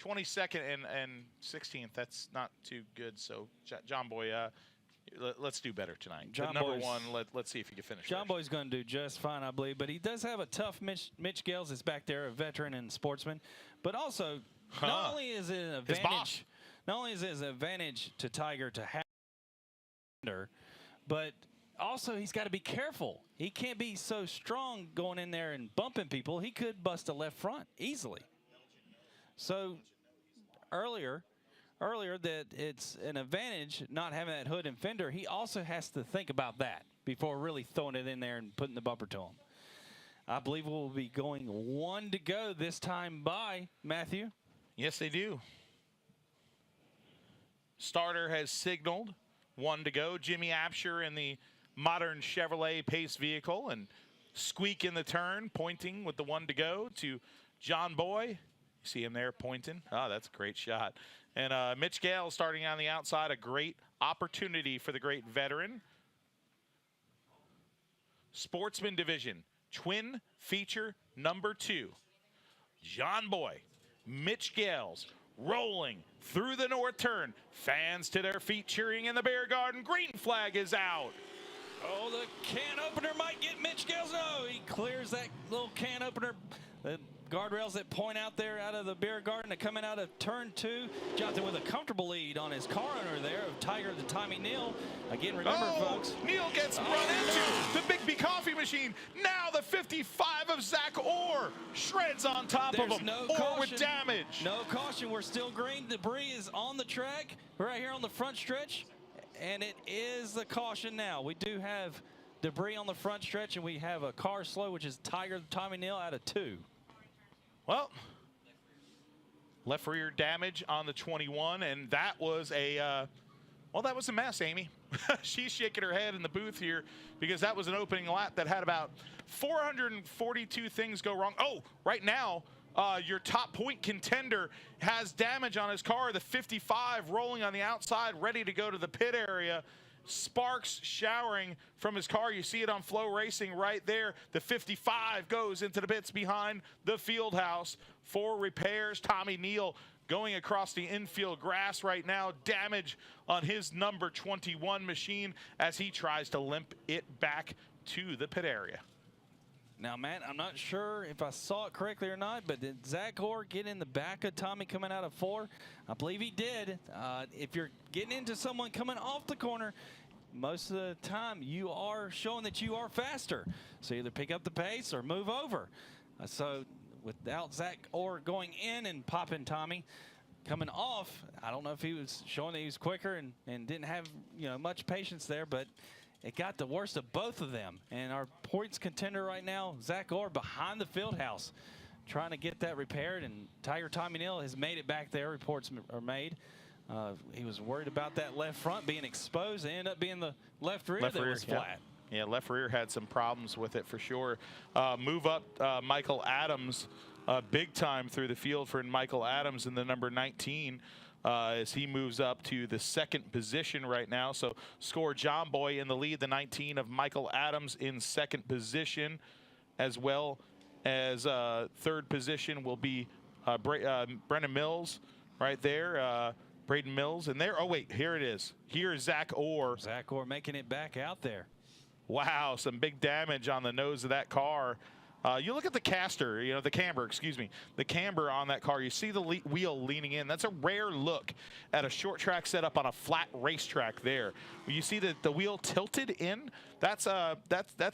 22nd, and 16th. That's not too good. So, John Boy, let's do better tonight. John number Boy's, 1, let's see if he can finish. John Boy's going to do just fine, I believe. But he does have a tough Mitch Gales is back there, a veteran and sportsman. But also, not only is it an advantage to Tiger to have but also he's got to be careful. He can't be so strong going in there and bumping people. He could bust a left front easily. So earlier that it's an advantage not having that hood and fender. He also has to think about that before really throwing it in there and putting the bumper to him. I believe we'll be going 1 to go this time by Matthew. Yes, they do. Starter has signaled 1 to go. Jimmy Absher in the modern Chevrolet Pace vehicle, and Squeak in the turn, pointing with the 1 to go to John Boy. You see him there pointing. Oh, that's a great shot. And Mitch Gale starting on the outside, a great opportunity for the great veteran. Sportsman Division, twin feature number 2. John Boy, Mitch Gales, rolling through the north turn. Fans to their feet cheering in the beer garden. Green flag is out. Oh, the can opener might get Mitch Gales. No, he clears that little can opener. The guardrails that point out there out of the beer garden are coming out of turn 2. Jonathan with a comfortable lead on his car owner there of Tiger to Tommy Neal. Again, remember, folks. Neal gets run into the Big B coffee machine. Now the 55 of Zach Orr shreds on top of him. No Orr caution. with damage. No caution. We're still green. Debris is on the track right here on the front stretch. And it is the caution now. We do have debris on the front stretch, and we have a car slow, which is Tiger Tommy Neal out of 2. Well, left rear damage on the 21, and that was a, well, that was a mess, Amy. She's shaking her head in the booth here because that was an opening lap that had about 442 things go wrong. Oh, right now, your top point contender has damage on his car. The 55 rolling on the outside, ready to go to the pit area. Sparks showering from his car. You see it on Flow Racing right there. The 55 goes into the pits behind the field house for repairs. Tommy Neal going across the infield grass right now. Damage on his number 21 machine as he tries to limp it back to the pit area. Now, Matt, I'm not sure if I saw it correctly or not, but did Zach Orr get in the back of Tommy coming out of 4? I believe he did. If you're getting into someone coming off the corner, most of the time you are showing that you are faster. So either pick up the pace or move over. So without Zach Orr going in and popping Tommy coming off, I don't know if he was showing that he was quicker and didn't have much patience there, but it got the worst of both of them. And our points contender right now, Zach Orr, behind the field house, trying to get that repaired. And Tiger Tommy Neal has made it back there. Reports are made. He was worried about that left front being exposed. It ended up being the left rear that was flat. Yeah, left rear had some problems with it for sure. Move up Michael Adams big time through the field for Michael Adams in the number 19. As he moves up to the 2nd position right now. So score John Boy in the lead, the 19 of Michael Adams in 2nd position, as well as 3rd position will be Brendan Mills right there. Braden Mills and there. Oh, wait, here it is. Here is Zach Orr. Zach Orr making it back out there. Wow, some big damage on the nose of that car. You look at the caster, the camber, excuse me, the camber on that car. You see the wheel leaning in. That's a rare look at a short track setup on a flat racetrack there. When you see the wheel tilted in, that's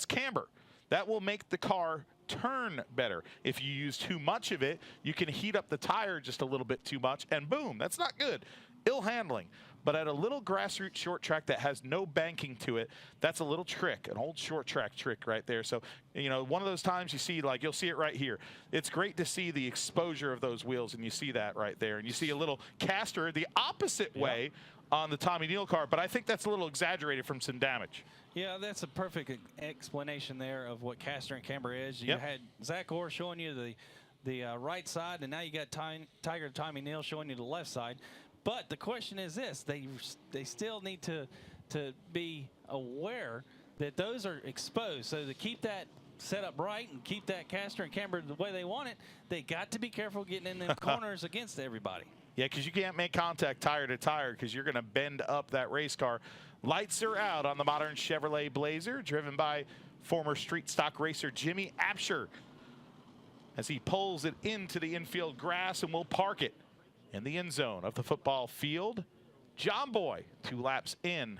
camber. That will make the car turn better. If you use too much of it, you can heat up the tire just a little bit too much, and boom, that's not good. Ill handling. But at a little grassroots short track that has no banking to it, that's a little trick, an old short track trick right there. So, one of those times you see, you'll see it right here. It's great to see the exposure of those wheels, and you see that right there. And you see a little caster the opposite way on the Tommy Neal car, but I think that's a little exaggerated from some damage. Yeah, that's a perfect explanation there of what caster and camber is. You had Zach Orr showing you the right side, and now you got Tiger Tommy Neal showing you the left side. But the question is this: they still need to be aware that those are exposed. So to keep that set up right and keep that caster and camber the way they want it, they got to be careful getting in them corners against everybody. Yeah, because you can't make contact tire to tire because you're going to bend up that race car. Lights are out on the modern Chevrolet Blazer, driven by former street stock racer Jimmy Absher, as he pulls it into the infield grass and will park it in the end zone of the football field. John Boy, 2 laps in.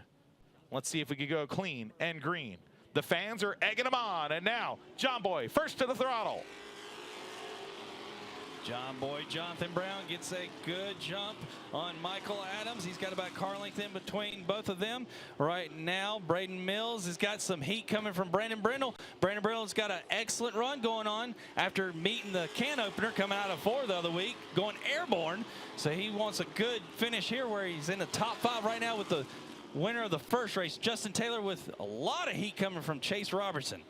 Let's see if we can go clean and green. The fans are egging him on, and now John Boy first to the throttle. John Boy, Jonathan Brown gets a good jump on Michael Adams. He's got about car length in between both of them. Right now, Braden Mills has got some heat coming from Brandon Brindle. Brandon Brindle's got an excellent run going on after meeting the can opener coming out of 4 the other week, going airborne. So he wants a good finish here where he's in the top 5 right now with the winner of the first race, Justin Taylor, with a lot of heat coming from Chase Robertson.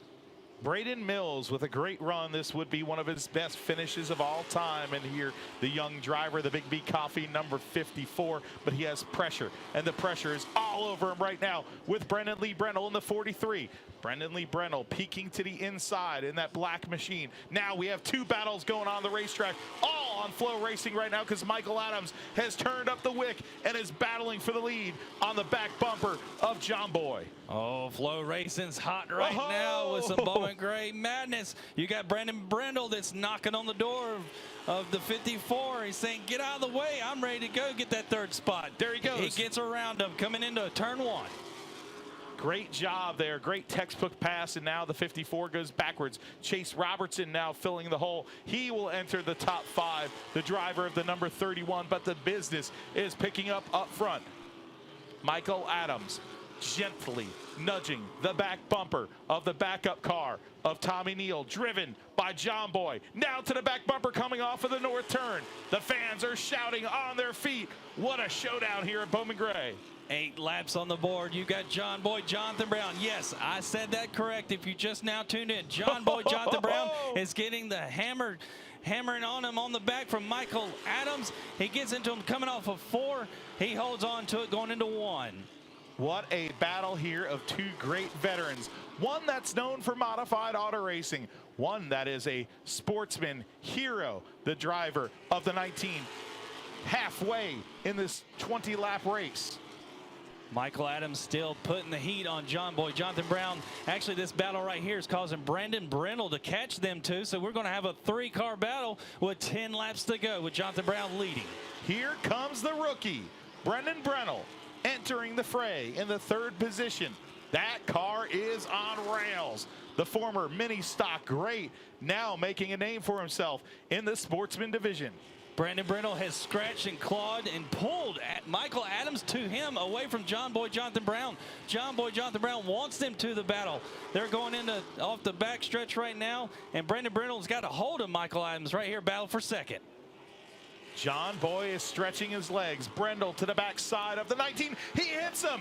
Braden Mills with a great run. This would be one of his best finishes of all time. And here, the young driver, the Big B Coffee, number 54. But he has pressure, and the pressure is all over him right now with Brendan Lee Brendel in the 43. Brendan Lee Brendel peeking to the inside in that black machine. Now we have two battles going on the racetrack, all on Flow Racing right now, because Michael Adams has turned up the wick and is battling for the lead on the back bumper of John Boy. Oh, Flow Racing's hot right now with some Bowman Gray madness. You got Brandon Brendel that's knocking on the door of the 54. He's saying, get out of the way. I'm ready to go get that third spot. There he goes. He gets around him coming into turn 1. Great job there. Great textbook pass, and now the 54 goes backwards. Chase Robertson now filling the hole. He will enter the top 5, the driver of the number 31, but the business is picking up front. Michael Adams gently nudging the back bumper of the backup car of Tommy Neal, driven by John Boy. Now to the back bumper coming off of the north turn. The fans are shouting on their feet. What a showdown here at Bowman Gray. 8 laps on the board. You got John Boy, Jonathan Brown. Yes, I said that correct. If you just now tuned in, John Boy, Jonathan Brown is getting the hammering on him on the back from Michael Adams. He gets into him coming off of 4. He holds on to it going into 1. What a battle here of two great veterans. One that's known for modified auto racing. One that is a sportsman hero, the driver of the 19, halfway in this 20-lap race. Michael Adams still putting the heat on John Boy, Jonathan Brown. Actually, this battle right here is causing Brandon Brendel to catch them two. So we're going to have a 3-car battle with 10 laps to go with Jonathan Brown leading. Here comes the rookie, Brendan Brendel, entering the fray in the 3rd position. That car is on rails. The former mini stock great now making a name for himself in the sportsman division. Brandon Brendel has scratched and clawed and pulled at Michael Adams to him away from John Boy, Jonathan Brown. John Boy, Jonathan Brown wants them to the battle. They're going into off the back stretch right now, and Brandon Brendel's got a hold of Michael Adams right here, battle for 2nd. John Boy is stretching his legs. Brendel to the backside of the 19. He hits him.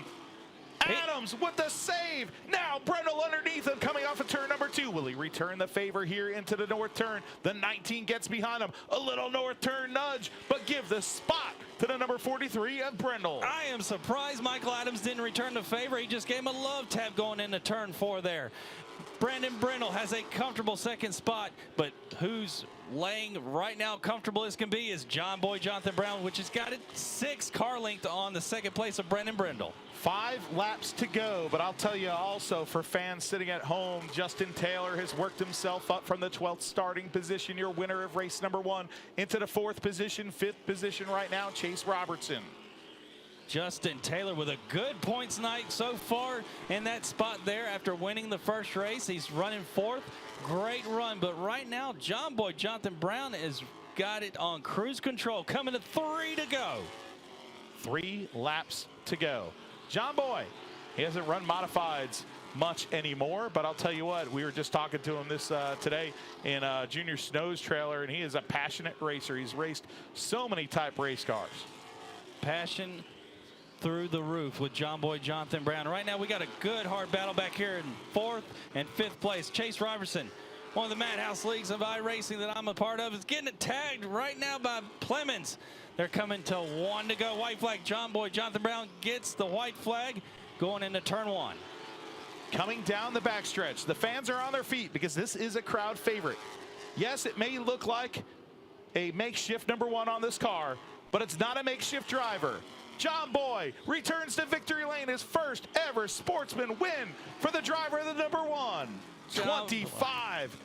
Adams with the save. Now Brendel underneath him coming off of turn number 2. Will he return the favor here into the north turn? The 19 gets behind him. A little north turn nudge, but give the spot to the number 43 of Brendel. I am surprised Michael Adams didn't return the favor. He just gave him a love tap going into turn 4 there. Brandon Brendel has a comfortable 2nd spot, but who's laying right now comfortable as can be is John Boy, Jonathan Brown, which has got it 6 car length on the 2nd place of Brandon Brendel. 5 laps to go, but I'll tell you also, for fans sitting at home, Justin Taylor has worked himself up from the 12th starting position, your winner of race number 1, into the 4th position. 5th position right now, Chase Robertson. Justin Taylor with a good points night so far in that spot there after winning the first race. He's running 4th. Great run, but right now, John Boy, Jonathan Brown has got it on cruise control. Coming to 3 to go. 3 laps to go. John Boy, he hasn't run modifieds much anymore, but I'll tell you what, we were just talking to him this today in Junior Snow's trailer, and he is a passionate racer. He's raced so many type race cars. Passion through the roof with John Boy, Jonathan Brown. Right now we got a good hard battle back here in 4th and 5th place. Chase Robertson, one of the Madhouse leagues of iRacing that I'm a part of, is getting it tagged right now by Clemens. They're coming to 1 to go. White flag. John Boy, Jonathan Brown gets the white flag going into turn 1. Coming down the backstretch, the fans are on their feet because this is a crowd favorite. Yes, it may look like a makeshift number 1 on this car, but it's not a makeshift driver. John Boy returns to victory lane, his first ever sportsman win for the driver of the number 1.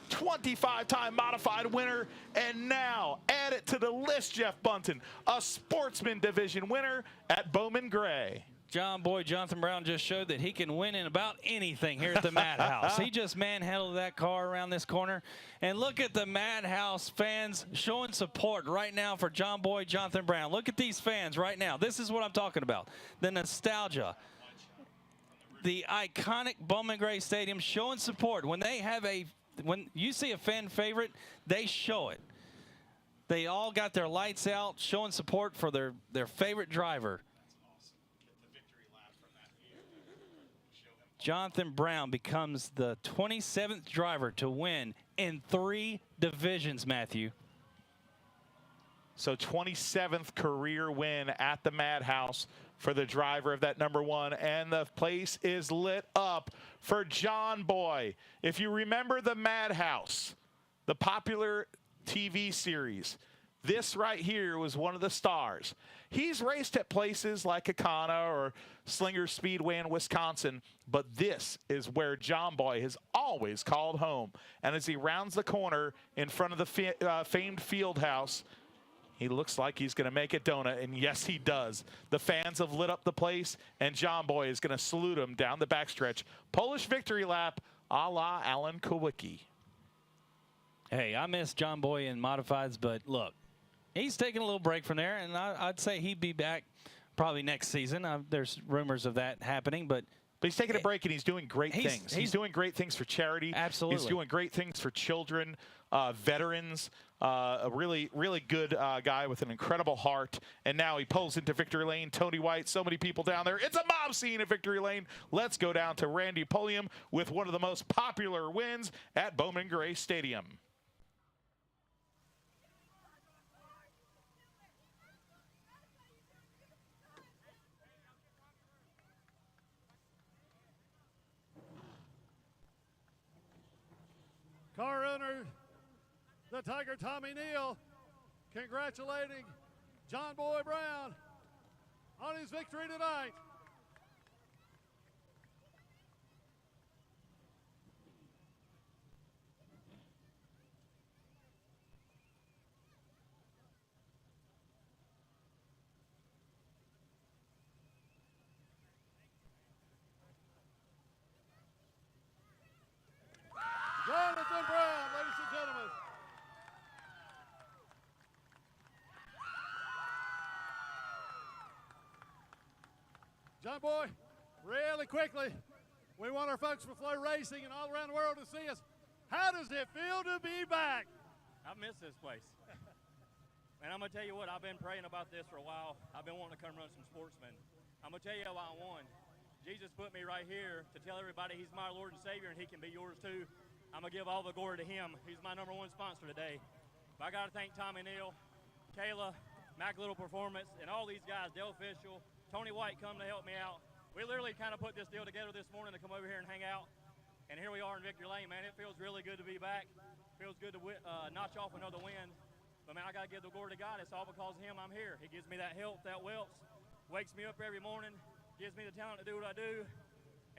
25-time modified winner, and now add it to the list, Jeff Bunton, a sportsman division winner at Bowman Gray. John Boy, Jonathan Brown just showed that he can win in about anything here at the Madhouse. He just manhandled that car around this corner. And look at the Madhouse fans showing support right now for John Boy, Jonathan Brown. Look at these fans right now. This is what I'm talking about. The nostalgia. The iconic Bowman Gray Stadium showing support. When you see a fan favorite, they show it. They all got their lights out showing support for their favorite driver. Jonathan Brown becomes the 27th driver to win in 3 divisions, Matthew. So 27th career win at the Madhouse for the driver of that number 1, and the place is lit up for John Boy. If you remember the Madhouse, the popular TV series, this right here was one of the stars. He's raced at places like Akana or Slinger Speedway in Wisconsin, but this is where John Boy has always called home. And as he rounds the corner in front of the famed field house, he looks like he's going to make it donut, and yes, he does. The fans have lit up the place, and John Boy is going to salute him down the backstretch. Polish victory lap a la Alan Kowicki. Hey, I miss John Boy in modifieds, but look, he's taking a little break from there, and I'd say he'd be back probably next season. There's rumors of that happening, but he's taking a break, and he's doing great things. He's doing great things for charity. Absolutely. He's doing great things for children, veterans, a really, really good guy with an incredible heart. And now he pulls into Victory Lane. Tony White, so many people down there. It's a mob scene at Victory Lane. Let's go down to Randy Pulliam with one of the most popular wins at Bowman Gray Stadium. Car owner, the Tiger Tommy Neal, congratulating John Boy Brown on his victory tonight. Jonathan Brown, ladies and gentlemen. John Boy, really quickly, we want our folks from Flow Racing and all around the world to see us. How does it feel to be back? I miss this place. And I'm going to tell you what, I've been praying about this for a while. I've been wanting to come run some sportsmen. I'm going to tell you why I won. Jesus put me right here to tell everybody he's my Lord and Savior, and he can be yours too. I'm going to give all the glory to him. He's my #1 sponsor today. But I got to thank Tommy Neal, Kayla, Mac Little Performance, and all these guys, Dale Fishel, Tony White come to help me out. We literally kind of put this deal together this morning to come over here and hang out. And here we are in Victory Lane, man. It feels really good to be back. Feels good to notch off another win. But, man, I got to give the glory to God. It's all because of him I'm here. He gives me that health, that wealth, wakes me up every morning, gives me the talent to do what I do.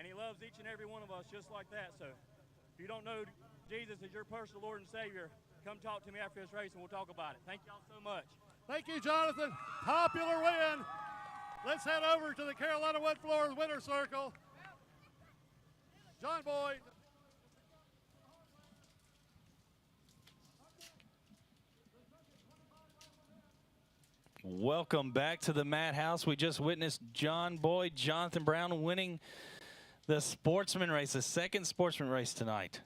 And he loves each and every one of us just like that. So if you don't know Jesus as your personal Lord and Savior, come talk to me after this race and we'll talk about it. Thank y'all so much. Thank you, Jonathan. Popular win. Let's head over to the Carolina Wood Floors winner circle. John Boy. Welcome back to the Madhouse. We just witnessed John Boy, Jonathan Brown winning the sportsman race, the second sportsman race tonight.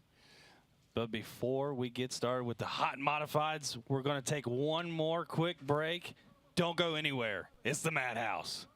But before we get started with the hot modifieds, we're going to take one more quick break. Don't go anywhere. It's the Madhouse.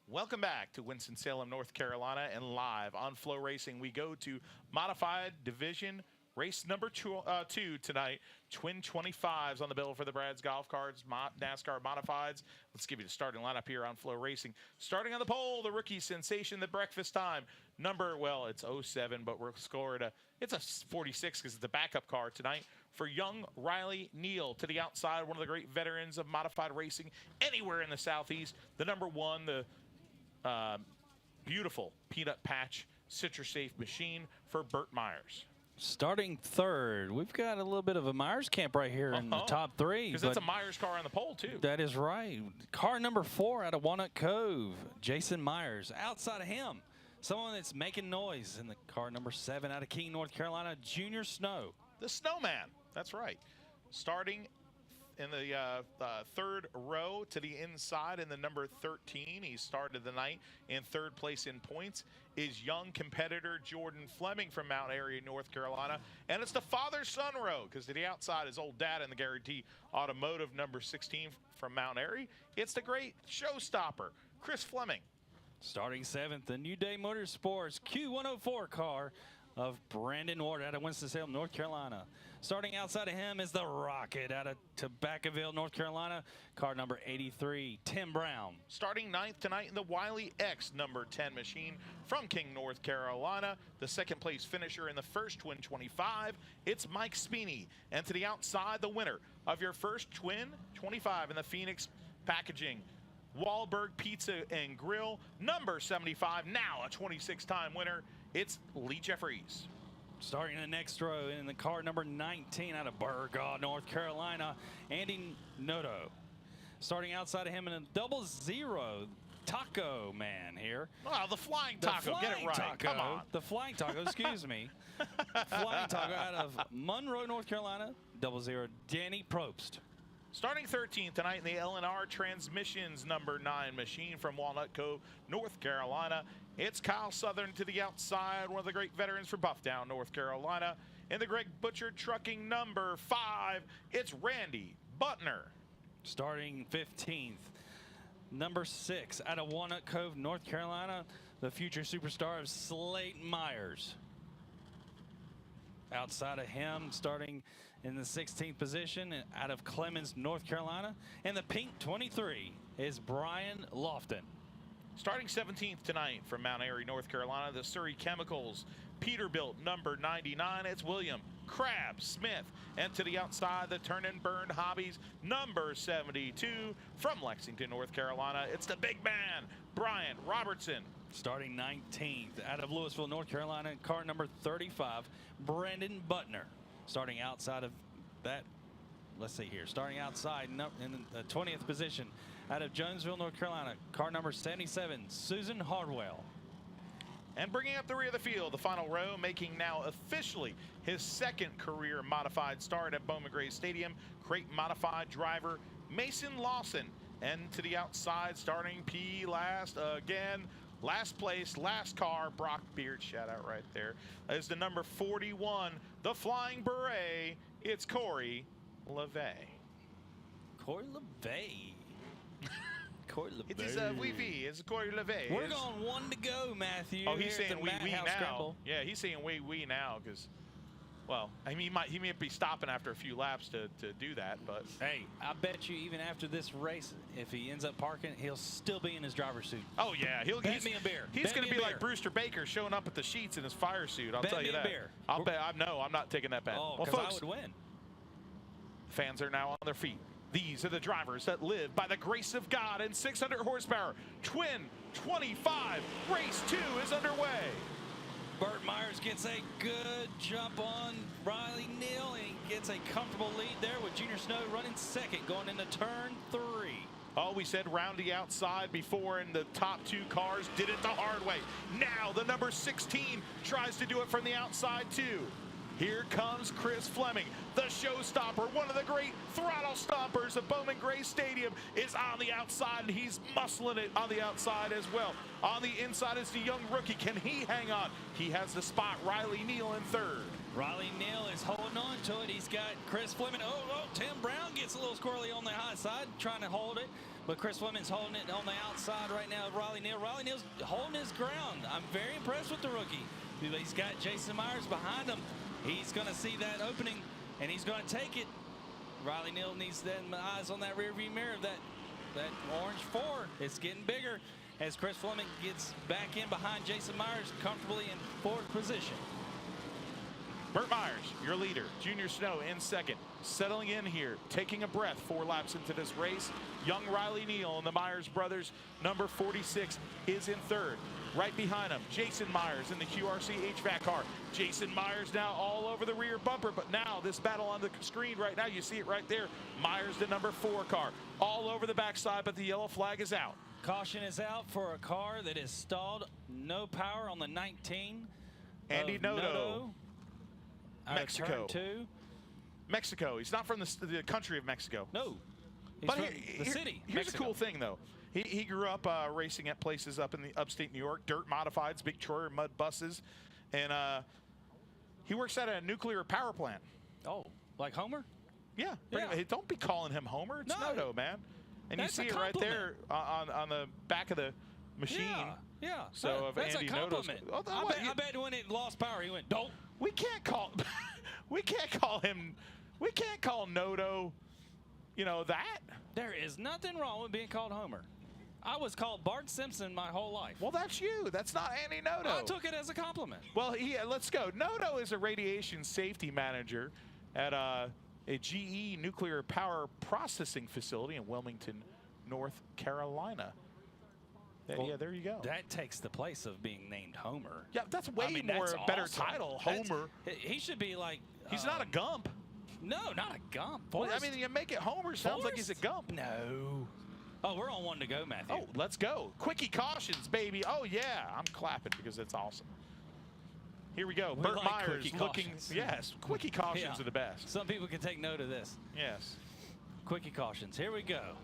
Welcome back to Winston-Salem, North Carolina, and live on Flow Racing. We go to Modified Division Race number 2 tonight, Twin 25s on the bill for the Brad's Golf Carts NASCAR Modifieds. Let's give you the starting lineup here on Flow Racing. Starting on the pole, the rookie sensation, the breakfast time. Number, well, it's 07, but we're scored it's a 46 because it's the backup car tonight for young Riley Neal. To the outside, one of the great veterans of modified racing anywhere in the Southeast. The number 1, the beautiful Peanut Patch Citrus Safe machine for Burt Myers. Starting third, we've got a little bit of a Myers camp right here in the top 3. Because it's a Myers car on the pole, too. That is right. Car number 4 out of Walnut Cove, Jason Myers. Outside of him, someone that's making noise in the car number 7 out of King, North Carolina, Junior Snow. The Snowman, that's right. Starting in the third row to the inside in the number 13. He started the night in 3rd place in points. Is young competitor Jordan Fleming from Mount Airy, North Carolina. And it's the father-son row, because to the outside is old dad in the Guarantee Automotive number 16 from Mount Airy. It's the great showstopper, Chris Fleming. Starting 7th, the New Day Motorsports Q104 car of Brandon Ward out of Winston-Salem, North Carolina. Starting outside of him is the Rocket out of Tobaccoville, North Carolina. Car number 83, Tim Brown. Starting 9th tonight in the Wiley X number 10 machine from King, North Carolina. The 2nd place finisher in the first Twin 25, it's Mike Speeney. And to the outside, the winner of your first Twin 25 in the Phoenix packaging, Wahlberg Pizza and Grill, number 75, now a 26-time winner, it's Lee Jeffries. Starting in the next row in the car number 19 out of Burgaw, North Carolina, Andy Noto. Starting outside of him in a 00, Taco Man here. Wow, the Flying Taco, get it right. Taco, Come on. The Flying Taco, excuse me. Flying Taco out of Monroe, North Carolina, 00, Danny Probst. Starting 13th tonight in the L&R Transmissions number 9 machine from Walnut Cove, North Carolina. It's Kyle Southern to the outside, one of the great veterans for Bufftown, North Carolina. In the Greg Butcher Trucking number 5, it's Randy Butner. Starting 15th, number 6 out of Walnut Cove, North Carolina, the future superstar of Slayton Myers. Outside of him, starting in the 16th position out of Clemens, North Carolina, and the pink 23 is Brian Lofton. Starting 17th tonight from Mount Airy, North Carolina, the Surrey Chemicals Peterbilt number 99, it's William Crab Smith. And to the outside, the Turn and Burn Hobbies number 72 from Lexington, North Carolina, it's the big man, Brian Robertson. Starting 19th out of Louisville, North Carolina, car number 35, Brandon Butner. Starting outside of that, let's see here, starting outside in the 20th position out of Jonesville, North Carolina, car number 77, Susan Hardwell. And bringing up the rear of the field, the final row, making now officially his 2nd career modified start at Bowman Gray Stadium, crate modified driver Mason Lawson. And to the outside, starting P last again, last place, last car, Brock Beard, shout out right there, is the number 41, the Flying Beret, it's Corey LeVay. Corey LeVay. Corey LeVay. It is it's Corey LeVay. We're going 1 to go, Matthew. Oh, he's saying we now. Scramble. Yeah, he's saying we now because, well, I mean, he might be stopping after a few laps to do that, but hey, I bet you even after this race, if he ends up parking, he'll still be in his driver's suit. Oh yeah, Bet me a beer. He's going to be beer. like Brewster Baker showing up at the sheets in his fire suit. I'll tell you that. Beer. I'll bet. I'm not taking that bet. Oh, well, because folks, I would win. fans are now on their feet. These are the drivers that live by the grace of God and 600 horsepower. Twin 25 race 2 is underway. Burt Myers gets a good jump on Riley Neal and gets a comfortable lead there with Junior Snow running 2nd going into turn 3. Oh, we said round the outside before, and the top 2 cars did it the hard way. Now the number 16 tries to do it from the outside too. Here comes Chris Fleming, the showstopper, one of the great throttle stompers of Bowman Gray Stadium, is on the outside, and he's muscling it on the outside as well. On the inside is the young rookie. Can he hang on? He has the spot. Riley Neal in 3rd. Riley Neal is holding on to it. He's got Chris Fleming. Oh, Tim Brown gets a little squirrely on the high side, trying to hold it. But Chris Fleming's holding it on the outside right now. Riley Neal. Riley Neal's holding his ground. I'm very impressed with the rookie. He's got Jason Myers behind him. He's going to see that opening, and he's going to take it. Riley Neal needs them eyes on that rearview mirror of that orange 4. It's getting bigger as Chris Fleming gets back in behind Jason Myers comfortably in 4th position. Burt Myers, your leader. Junior Snow in 2nd. Settling in here, taking a breath 4 laps into this race. Young Riley Neal and the Myers brothers, number 46, is in 3rd. Right behind him, Jason Myers in the QRC HVAC car. Jason Myers now all over the rear bumper, but now this battle on the screen right now, you see it right there. Myers, the number 4 car, all over the backside, but the yellow flag is out. Caution is out for a car that is stalled. No power on the 19. Andy Noto. Mexico. Mexico. He's not from the country of Mexico. No. He's but from the city. Here's Mexico. a cool thing, though. He grew up racing at places up in the upstate New York, dirt modifieds, big Troyer mud buses, and he works at a nuclear power plant. Oh, like Homer? Yeah. Yeah. Hey, don't be calling him Homer. It's No. Noto, man. And you That's see a it right there compliment. on the back of the machine. Yeah. So if That's Andy a Noto's, compliment. oh, I bet when it lost power, he went, don't. we can't call him. We can't call Noto, that. There is nothing wrong with being called Homer. I was called Bart Simpson my whole life. Well, that's you. That's not Andy Noto. I took it as a compliment. Well, let's go. Noto is a radiation safety manager at a GE nuclear power processing facility in Wilmington, North Carolina. Well, yeah, there you go. That takes the place of being named Homer. Yeah, that's way that's better awesome. title, That's- Homer. He should be like. He's not a Gump. No, not a Gump. Well, I Forrest? mean, you make it Homer, sounds like he's a Gump. No. Oh, we're on 1 to go, Matthew. Oh, let's go. Quickie cautions, baby. Oh, yeah. I'm clapping because it's awesome. Here we go. We Burt like Myers quickie looking. cautions. Yes, quickie cautions Yeah. are the best. Some people can take note of this. Yes. Quickie cautions. Here we go.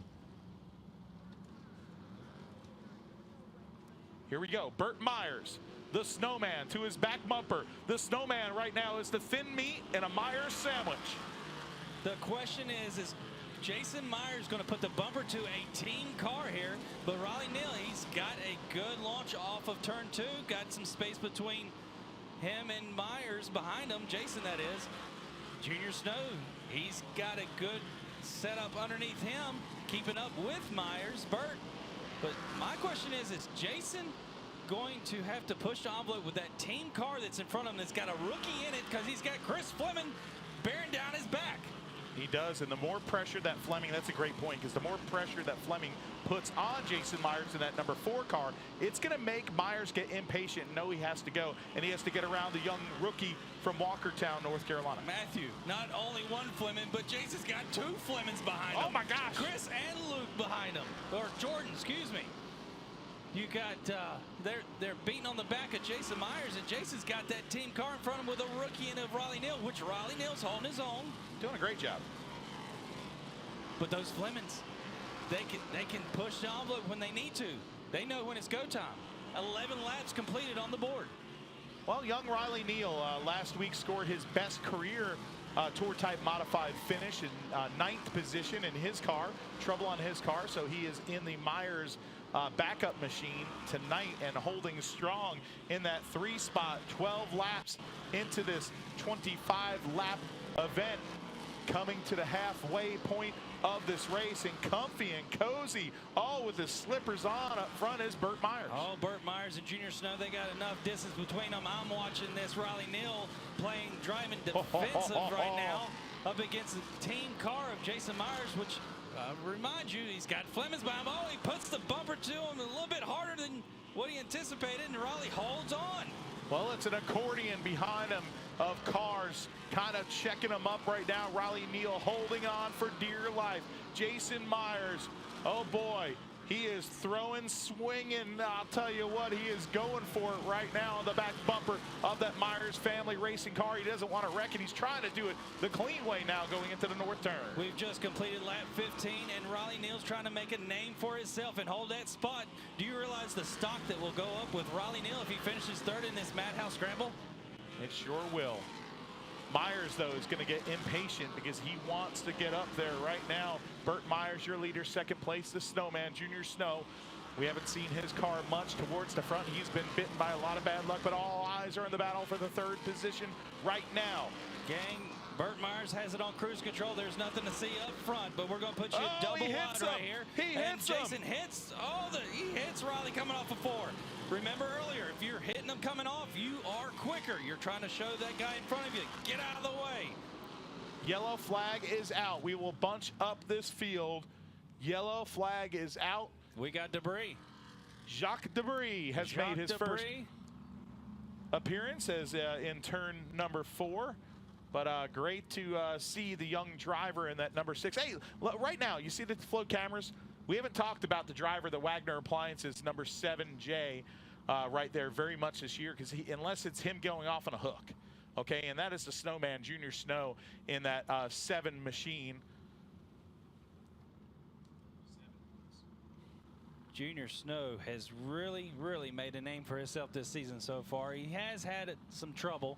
Here we go. Burt Myers, the snowman, to his back bumper. The snowman right now is the thin meat and a Myers sandwich. The question is Jason Myers going to put the bumper to a team car here? But Riley Neal, he's got a good launch off of turn 2. Got some space between him and Myers behind him. Jason, that is. Junior Snow, he's got a good setup underneath him, keeping up with Myers. Burt. But my question is Jason going to have to push the envelope with that team car that's in front of him that's got a rookie in it because he's got Chris Fleming bearing down his back? He does, and the more pressure that Fleming, that's a great point, because the more pressure that Fleming puts on Jason Myers in that number 4 car, it's going to make Myers get impatient and know he has to go, and he has to get around the young rookie from Walkertown, North Carolina. Matthew, not only one Fleming, but Jason's got 2 Flemings behind him. Oh, my gosh. Chris and Luke behind him. Or Jordan, excuse me. You got, they're beating on the back of Jason Myers, and Jason's got that team car in front of him with a rookie in of Riley Neal, which Riley Neal's holding his own. Doing a great job. But those Flemings, they can push the envelope when they need to. They know when it's go time. 11 laps completed on the board. Well, young Riley Neal last week scored his best career tour type modified finish in 9th position in his car. Trouble on his car, so he is in the Myers backup machine tonight and holding strong in that 3 spot. 12 laps into this 25 lap event, coming to the halfway point of this race, and comfy and cozy, all with the slippers on up front, is Burt Myers. Oh, Burt Myers and Junior Snow, they got enough distance between them. I'm watching this Riley Neal driving defensive right now up against the team car of Jason Myers, which remind you, he's got Flemings behind him. Oh, he puts the bumper to him a little bit harder than what he anticipated, and Riley holds on. Well, it's an accordion behind him of cars kind of checking him up right now. Riley Neal holding on for dear life. Jason Myers, oh boy, he is throwing, swinging. I'll tell you what, he is going for it right now on the back bumper of that Myers family racing car. He doesn't want to wreck it. He's trying to do it the clean way now going into the north turn. We've just completed lap 15, and Riley Neal's trying to make a name for himself and hold that spot. Do you realize the stock that will go up with Riley Neal if he finishes 3rd in this Madhouse Scramble? It sure will. Myers, though, is going to get impatient because he wants to get up there right now. Burt Myers, your leader, 2nd place. The Snowman, Junior Snow, We haven't seen his car much towards the front. He's been bitten by a lot of bad luck, but all eyes are in the battle for the 3rd position right now. Gang, Burt Myers has it on cruise control. There's nothing to see up front, but we're going to put you double wide right here. He hits him. Jason hits. He hits Riley coming off a 4. Remember earlier, if you're hitting them coming off, you are quicker. You're trying to show that guy in front of you, get out of the way. Yellow flag is out. We will bunch up this field. Yellow flag is out. We got Debris. Jacques Debris has made his first appearance as in turn number 4. But great to see the young driver in that number 6. Hey, right now, you see the float cameras? We haven't talked about the driver, the Wagner Appliances, number 7J, right there very much this year, because unless it's him going off on a hook, okay, and that is the Snowman, Junior Snow, in that 7 machine. Junior Snow has really, really made a name for himself this season so far. He has had some trouble,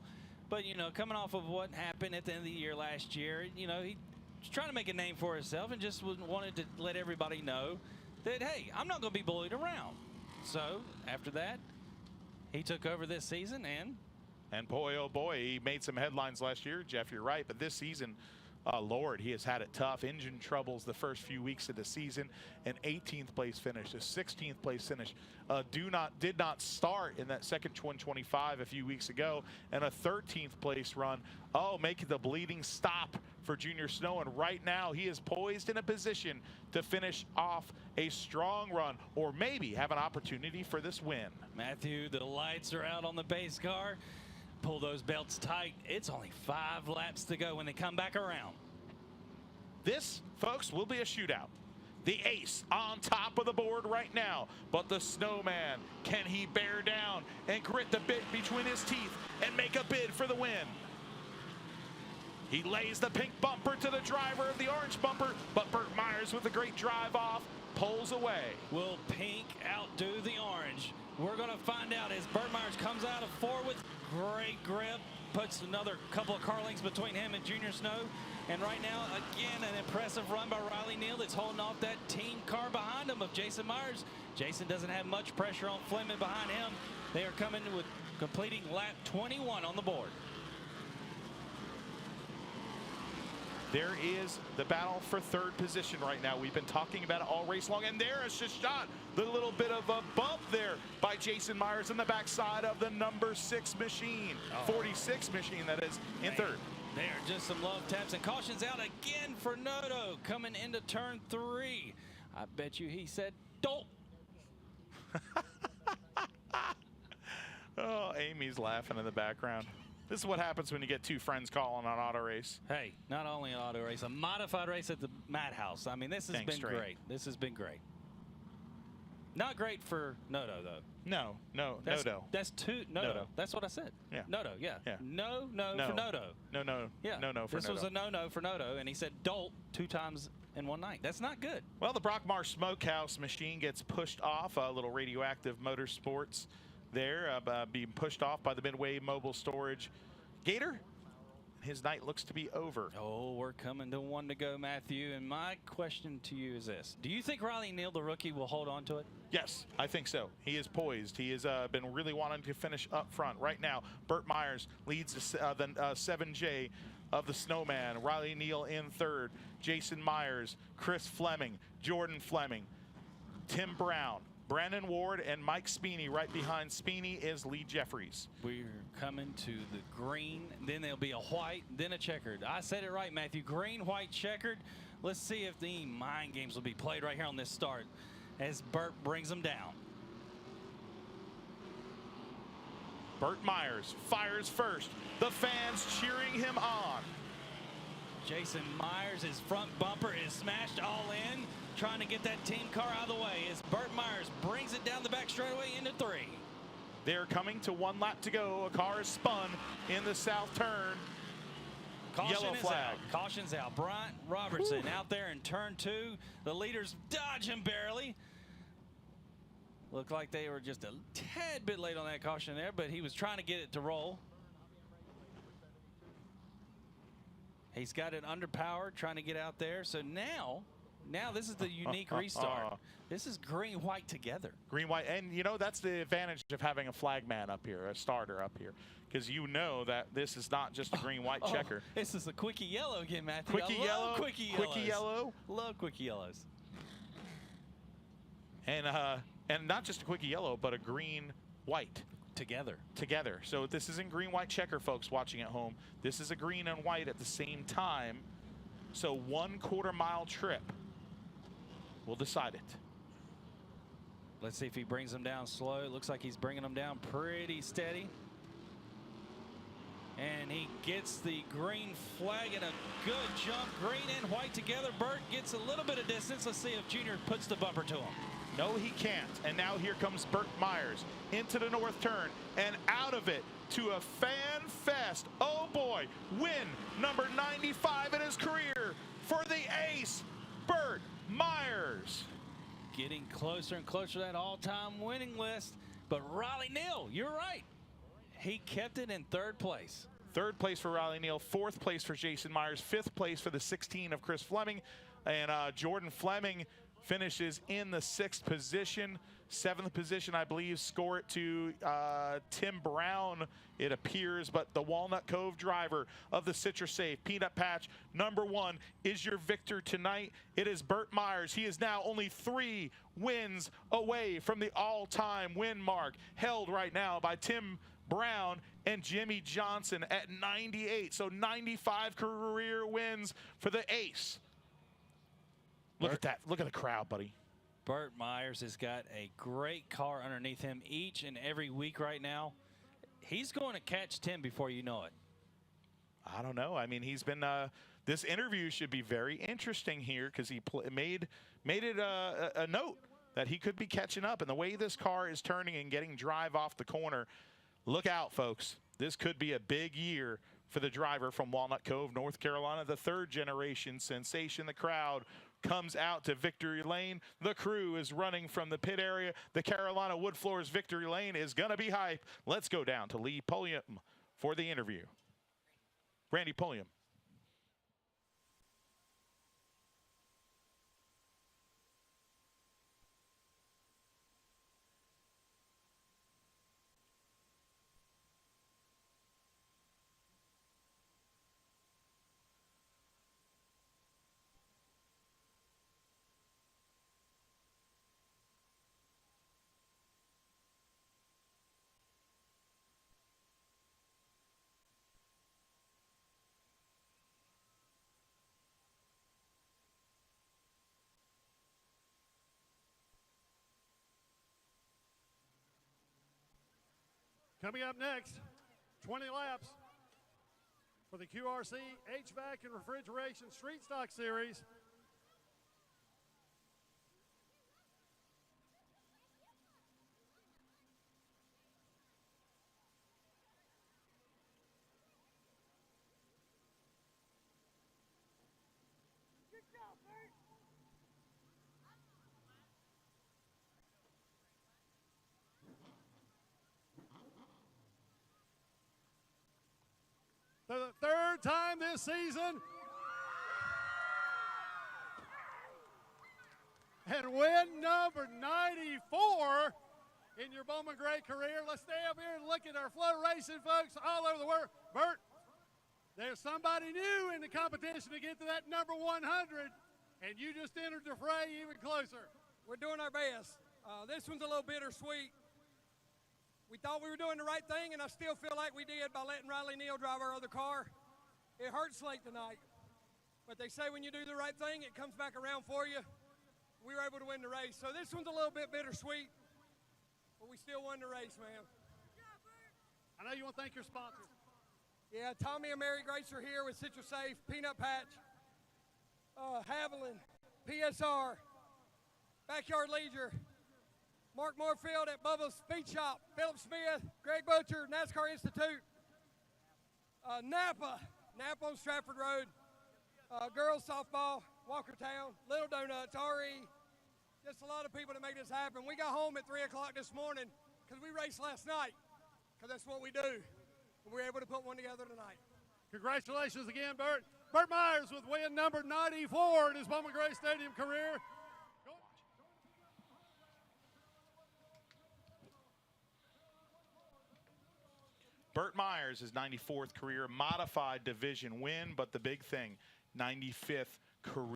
but, you know, coming off of what happened at the end of the year last year, you know, he's trying to make a name for himself and just wanted to let everybody know that, hey, I'm not going to be bullied around. So after that, he took over this season, and boy, oh boy, he made some headlines last year, Jeff, you're right, but this season, Lord, he has had it tough. Engine troubles the first few weeks of the season. An 18th place finish, a 16th place finish. Did not start in that second 125 a few weeks ago, and a 13th place run. Making the bleeding stop for Junior Snow, and right now he is poised in a position to finish off a strong run, or maybe have an opportunity for this win. Matthew, the lights are out on the base car. Pull those belts tight. It's only 5 laps to go when they come back around. This, folks, will be a shootout. The ace on top of the board right now, but the Snowman, can he bear down and grit the bit between his teeth and make a bid for the win? He lays the pink bumper to the driver of the orange bumper, but Burt Myers with a great drive off pulls away. Will pink outdo the orange? We're going to find out as Burt Myers comes out of 4 with great grip, puts another couple of car lengths between him and Junior Snow. And right now, again, an impressive run by Riley Neal that's holding off that team car behind him of Jason Myers. Jason doesn't have much pressure on Fleming behind him. They are coming with completing lap 21 on the board. There is the battle for 3rd position right now. We've been talking about it all race long, and there is just shot the little bit of a bump there by Jason Myers in the backside of the number 6 machine, 46 machine that is in 3rd. There are just some love taps and cautions out again for Noto coming into turn 3. I bet you he said, "Don't." Oh, Amy's laughing in the background. This is what happens when you get 2 friends calling on auto race. Hey, not only an auto race, a modified race at the Madhouse. I mean, this has been great. This has been great. Not great for Noto, though. No, Noto. That's Noto. Noto. That's what I said. Yeah. Noto, yeah. No for Noto. No, yeah. no for This Noto. was a no for Noto, and he said dolt 2 times in one night. That's not good. Well, the Brockmar Smokehouse machine gets pushed off. A little radioactive motorsports there being pushed off by the Midway Mobile Storage. Gator, his night looks to be over. Oh, we're coming to 1 to go, Matthew. And my question to you is this. Do you think Riley Neal, the rookie, will hold on to it? Yes, I think so. He is poised. He has been really wanting to finish up front. Right now, Burt Myers leads the 7J of the Snowman. Riley Neal in 3rd. Jason Myers, Chris Fleming, Jordan Fleming, Tim Brown, Brandon Ward, and Mike Speeney. Right behind Speeney is Lee Jeffries. We're coming to the green, then there'll be a white, then a checkered. I said it right, Matthew. Green, white, checkered. Let's see if the mind games will be played right here on this start as Burt brings them down. Burt Myers fires first. The fans cheering him on. Jason Myers, his front bumper is smashed all in, trying to get that team car out of the way as Burt Myers brings it down the back straightaway into 3. They're coming to 1 lap to go. A car is spun in the south turn. Yellow flag. Caution's out. Bryant Robertson out there in turn 2. The leaders dodge him barely. Looked like they were just a tad bit late on that caution there, but he was trying to get it to roll. He's got it underpowered, trying to get out there. So now Now this is the unique restart. This is green, white together. Green, white, and you know that's the advantage of having a flag man up here, a starter up here, because you know that this is not just a green, white checker. This is a quickie yellow again, Matthew. Quickie yellow, quickie yellow. Love quickie yellows. And not just a quickie yellow, but a green, white. Together. So this isn't green, white checker, folks watching at home. This is a green and white at the same time. So 1/4 mile trip will decide it. Let's see if he brings them down slow. It looks like he's bringing them down pretty steady. And he gets the green flag and a good jump. Green and white together. Burt gets a little bit of distance. Let's see if Junior puts the bumper to him. No, he can't. And now here comes Burt Myers into the north turn and out of it to a fan fest. Oh boy, win number 95 in his career for the ace, Burt Myers. Getting closer and closer to that all-time winning list. But Riley Neal, you're right. He kept it in third place. Third place for Riley Neal, fourth place for Jason Myers, fifth place for the 16 of Chris Fleming, and Jordan Fleming finishes in the 6th position. 7th position, I believe, score it to Tim Brown, it appears, but the Walnut Cove driver of the Citrus Safe Peanut Patch #1 is your victor tonight. It is Burt Myers. He is now only 3 wins away from the all-time win mark, held right now by Tim Brown and Jimmy Johnson at 98. So 95 career wins for the ace. Look at that. Look at the crowd, buddy. Burt Myers has got a great car underneath him each and every week right now. He's going to catch Tim before you know it. I don't know. I mean, he's been this interview should be very interesting here because he made it a note that he could be catching up. And the way this car is turning and getting drive off the corner, look out, folks. This could be a big year for the driver from Walnut Cove, North Carolina, the 3rd generation sensation. The crowd comes out to Victory Lane. The crew is running from the pit area. The Carolina Wood Floors Victory Lane is going to be hype. Let's go down to Lee Pulliam for the interview. Randy Pulliam. Coming up next, 20 laps for the QRC HVAC and Refrigeration Street Stock Series. For the 3rd time this season. And win number 94 in your Bowman Gray career. Let's stay up here and look at our flow racing folks all over the world. Burt, there's somebody new in the competition to get to that number 100, and you just entered the fray even closer. We're doing our best. This one's a little bittersweet. We thought we were doing the right thing, and I still feel like we did by letting Riley Neal drive our other car. It hurts late tonight, but they say when you do the right thing, it comes back around for you. We were able to win the race. So this one's a little bit bittersweet, but we still won the race, man. I know you want to thank your sponsors. Yeah, Tommy and Mary Grace are here with Citrus Safe, Peanut Patch, Haviland, PSR, Backyard Leisure, Mark Moorfield at Bubba's Speed Shop, Philip Smith, Greg Butcher, NASCAR Institute, Napa on Stratford Road, girls softball, Walkertown, Little Donuts, RE, just a lot of people that make this happen. We got home at 3 o'clock this morning because we raced last night, because that's what we do. And we were able to put one together tonight. Congratulations again, Bert. Bert Myers with win number 94 in his Bowman Gray Stadium career. Bert Myers, his 94th career modified division win, but the big thing, 95th career.